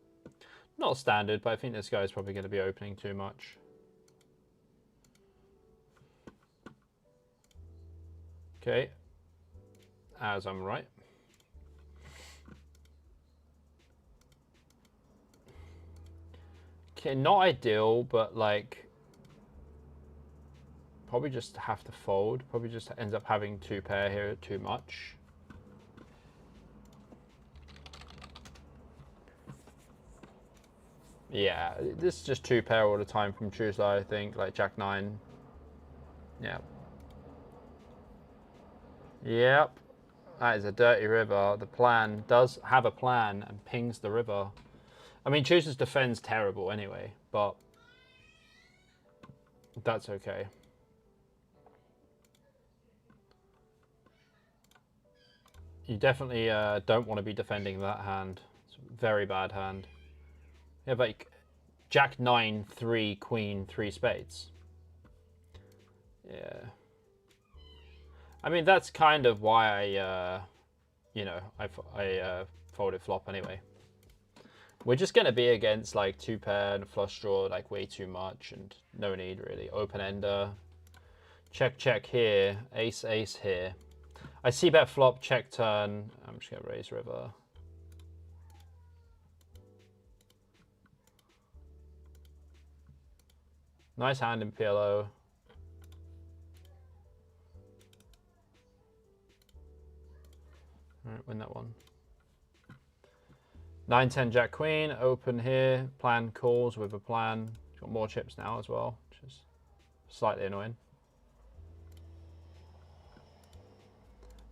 Not standard, but I think this guy's probably going to be opening too much. Okay, as I'm right. Okay, not ideal, but like probably just have to fold. Probably just ends up having two pair here too much. Yeah, this is just two pair all the time from Tuesday, I think, like Jack 9. Yeah. Yep. That is a dirty river. The plan does have a plan and pings the river. I mean, Tuesday's defense terrible anyway, but that's okay. You definitely don't want to be defending that hand. It's a very bad hand. You have like Jack 9, 3, Queen, 3 spades. Yeah. I mean, that's kind of why I, you know, I folded flop anyway. We're just going to be against like two pair and flush draw like way too much and no need really. Open ender. Check, check here. Ace, ace here. I see bet flop, check turn. I'm just going to raise river. Nice hand in PLO. All right, win that one. 9-10 Jack Queen, open here. Plan calls with a plan. Got more chips now as well, which is slightly annoying.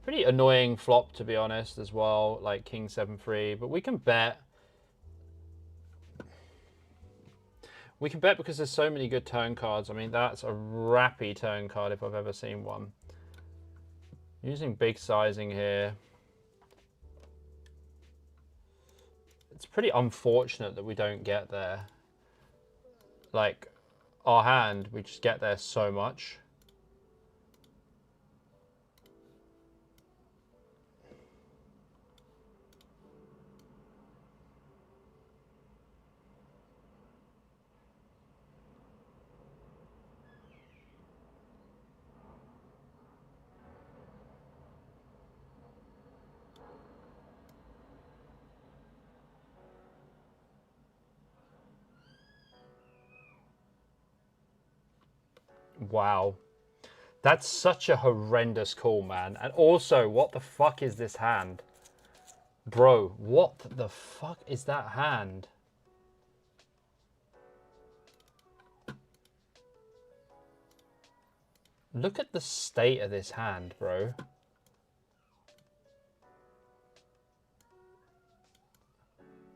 Pretty annoying flop, to be honest, as well, like King 7-3, but we can bet. We can bet because there's so many good turn cards. I mean, that's a rappy turn card if I've ever seen one. Using big sizing here. It's pretty unfortunate that we don't get there. Like, our hand, we just get there so much. Wow. That's such a horrendous call, man. And also, what the fuck is this hand? Bro, what the fuck is that hand? Look at the state of this hand, bro.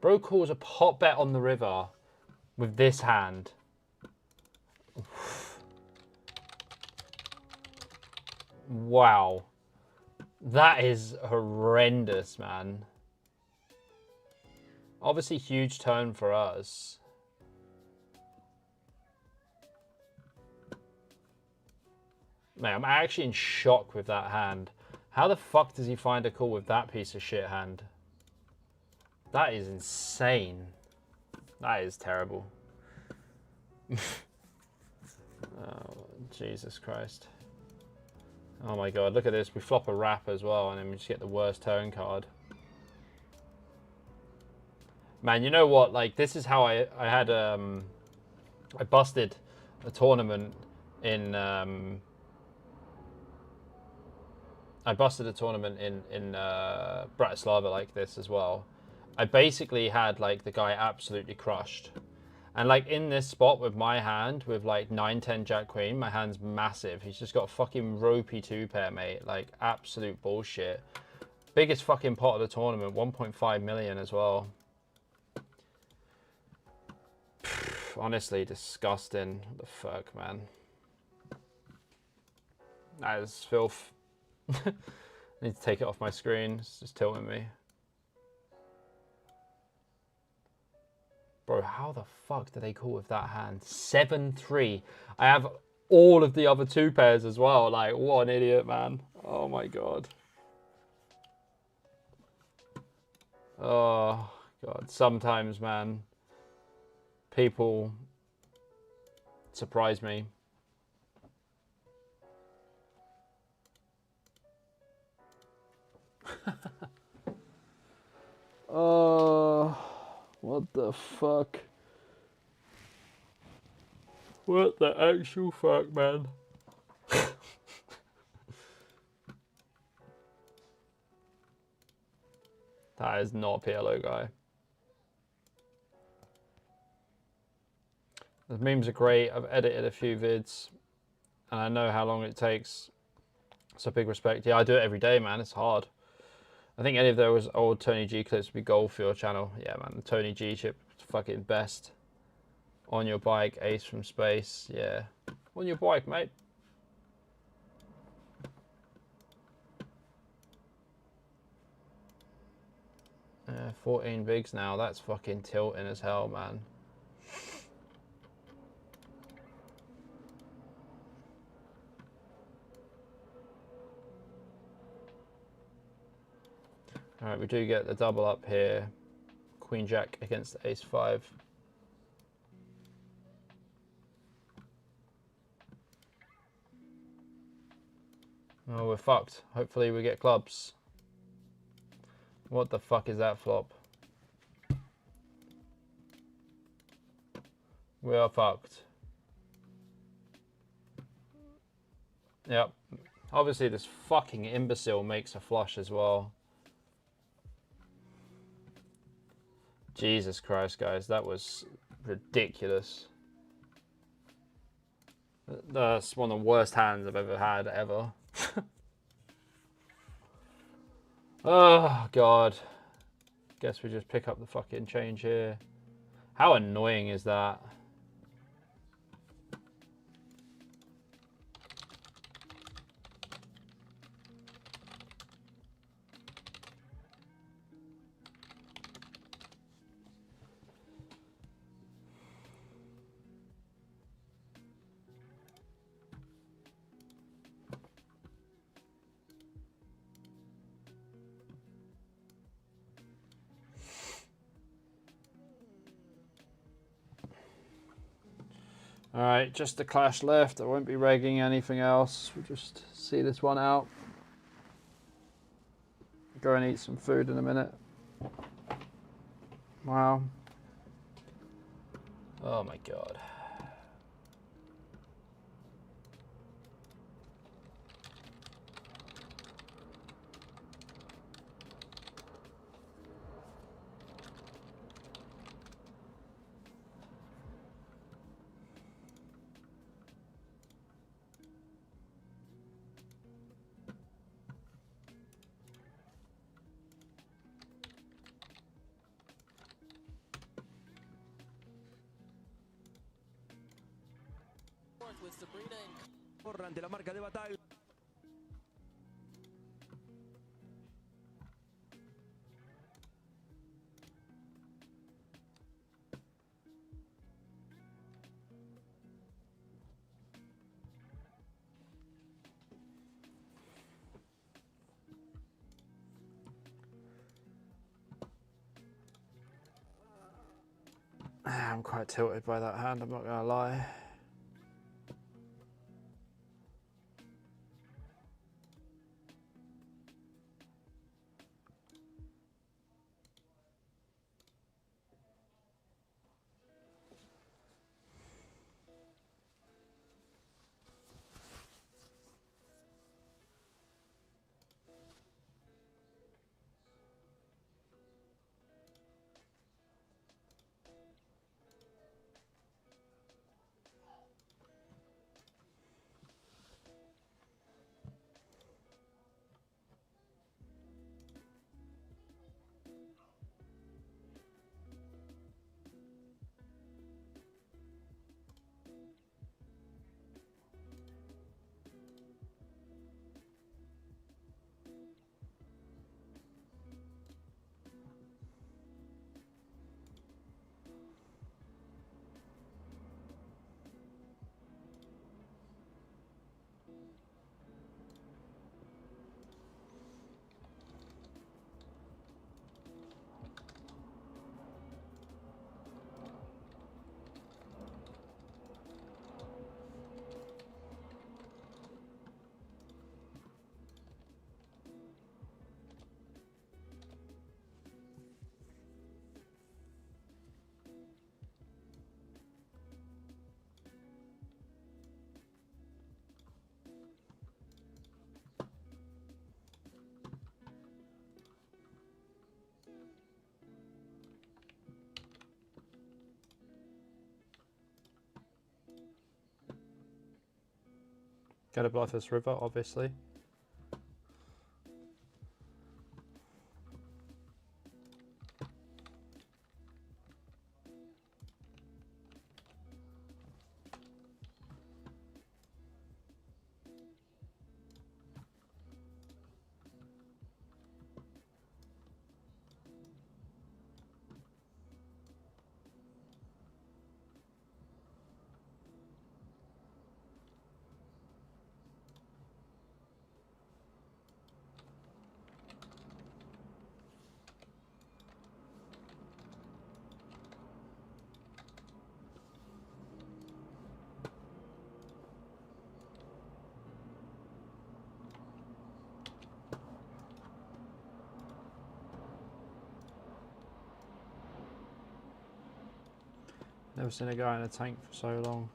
Bro calls a pot bet on the river with this hand. Wow. That is horrendous, man. Obviously, huge turn for us. Man, I'm actually in shock with that hand. How the fuck does he find a call with that piece of shit hand? That is insane. That is terrible. Oh, Jesus Christ. Oh my god, look at this. We flop a wrap as well, and then we just get the worst turn card. Man, you know what? Like, this is how I had, I busted a tournament in, I busted a tournament in Bratislava like this as well. I basically had, like, the guy absolutely crushed. And, like, in this spot with my hand, with, like, 9-10 Jack Queen, my hand's massive. He's just got a fucking ropey two-pair, mate. Like, absolute bullshit. Biggest fucking pot of the tournament, 1.5 million as well. Honestly, disgusting. What the fuck, man? That is filth. I need to take it off my screen. It's just tilting me. Bro, how the fuck do they call with that hand? 7-3. I have all of the other two pairs as well. Like, what an idiot, man. Oh my god. Oh god. Sometimes, man, people surprise me. Oh, what the fuck? What the actual fuck, man? That is not a PLO guy. The memes are great. I've edited a few vids, and I know how long it takes. So big respect. Yeah, I do it every day, man. It's hard. I think any of those old Tony G clips would be gold for your channel. Yeah, man. The Tony G chip, fucking best. On your bike, ace from space. Yeah. On your bike, mate. 14 bigs now. That's fucking tilting as hell, man. All right, we do get the double up here. Queen Jack against the Ace 5. Oh, we're fucked. Hopefully we get clubs. What the fuck is that flop? We are fucked. Yep. Obviously this fucking imbecile makes a flush as well. Jesus Christ, guys. That was ridiculous. That's one of the worst hands I've ever had, ever. Oh, God. Guess we just pick up the fucking change here. How annoying is that? All right, just the clash left. I won't be regging anything else. We'll just see this one out. Go and eat some food in a minute. Wow. Oh my god. With Sabrina and ante la marca de Batalla. I'm quite tilted by that hand, I'm not gonna lie. Gotta bluff this river, obviously. Never seen a guy in a tank for so long.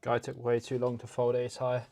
Guy took way too long to fold ace high.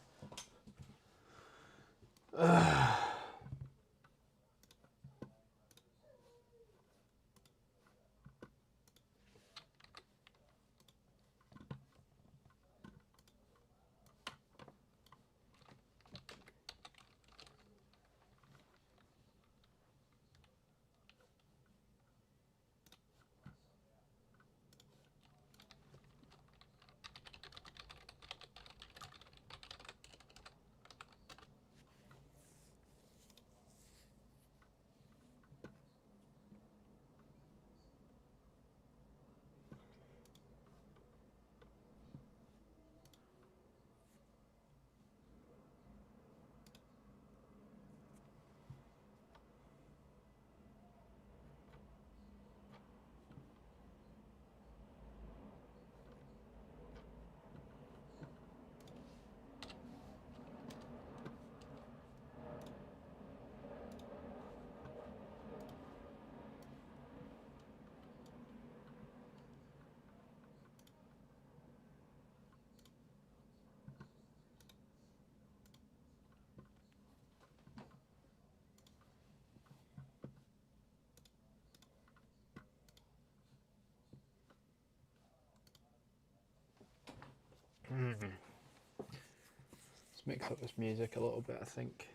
Let's mix up this music a little bit, I think.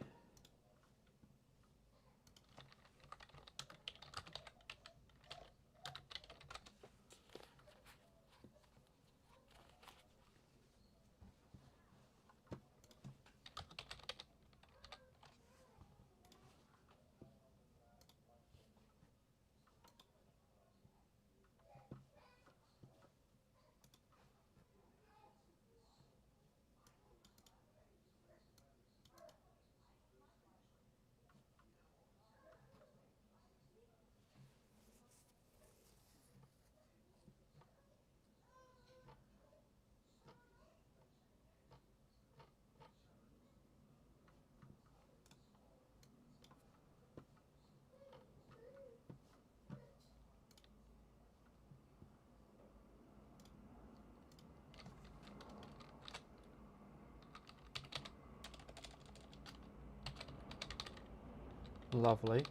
Lovely.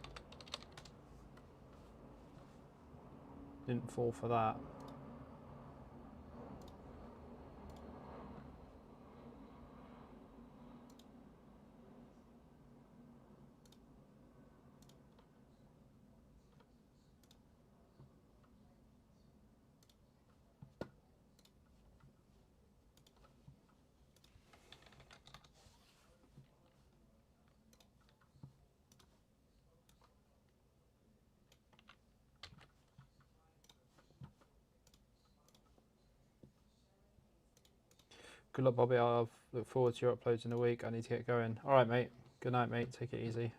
Didn't fall for that. Good luck, Bobby. I'll look forward to your uploads in a week. I need to get going. All right, mate. Good night, mate. Take it easy.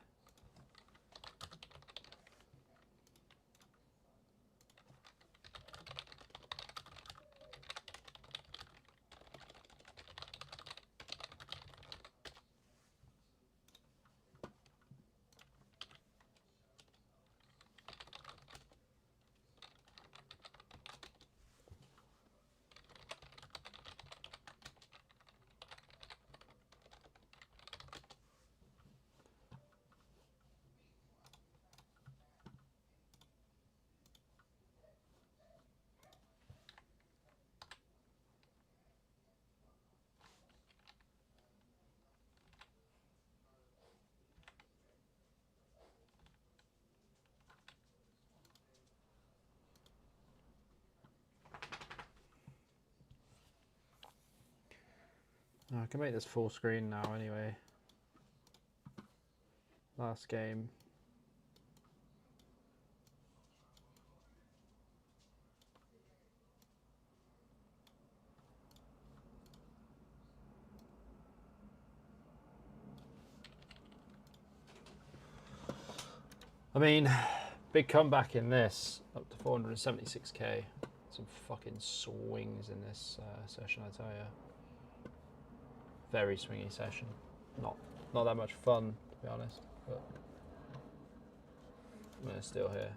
I can make this full screen now anyway. Last game. I mean, big comeback in this, up to 476k. Some fucking swings in this session, I tell you. Very swingy session. Not that much fun, to be honest, but we're still here.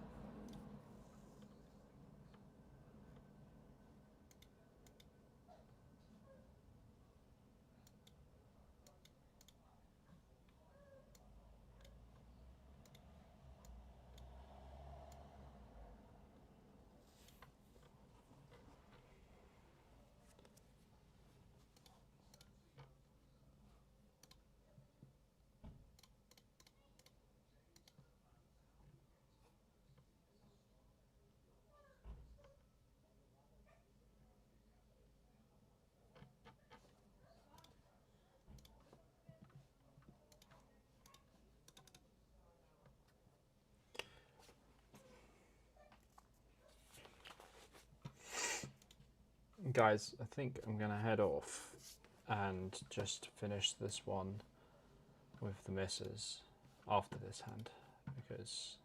Guys, I think I'm going to head off and just finish this one with the missus after this hand, because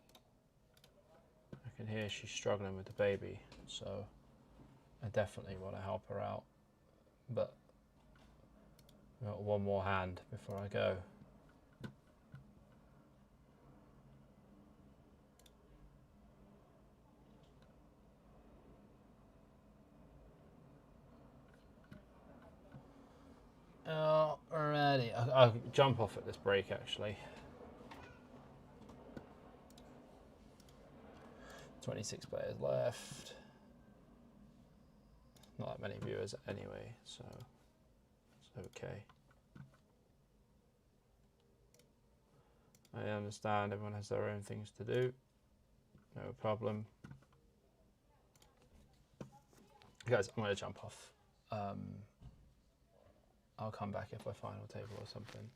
I can hear she's struggling with the baby, so I definitely want to help her out. But I've got one more hand before I go. Alrighty, I'll jump off at this break actually. 26 players left. Not that many viewers anyway, so okay. I understand everyone has their own things to do. No problem. Guys, I'm going to jump off. I'll come back if I final table or something.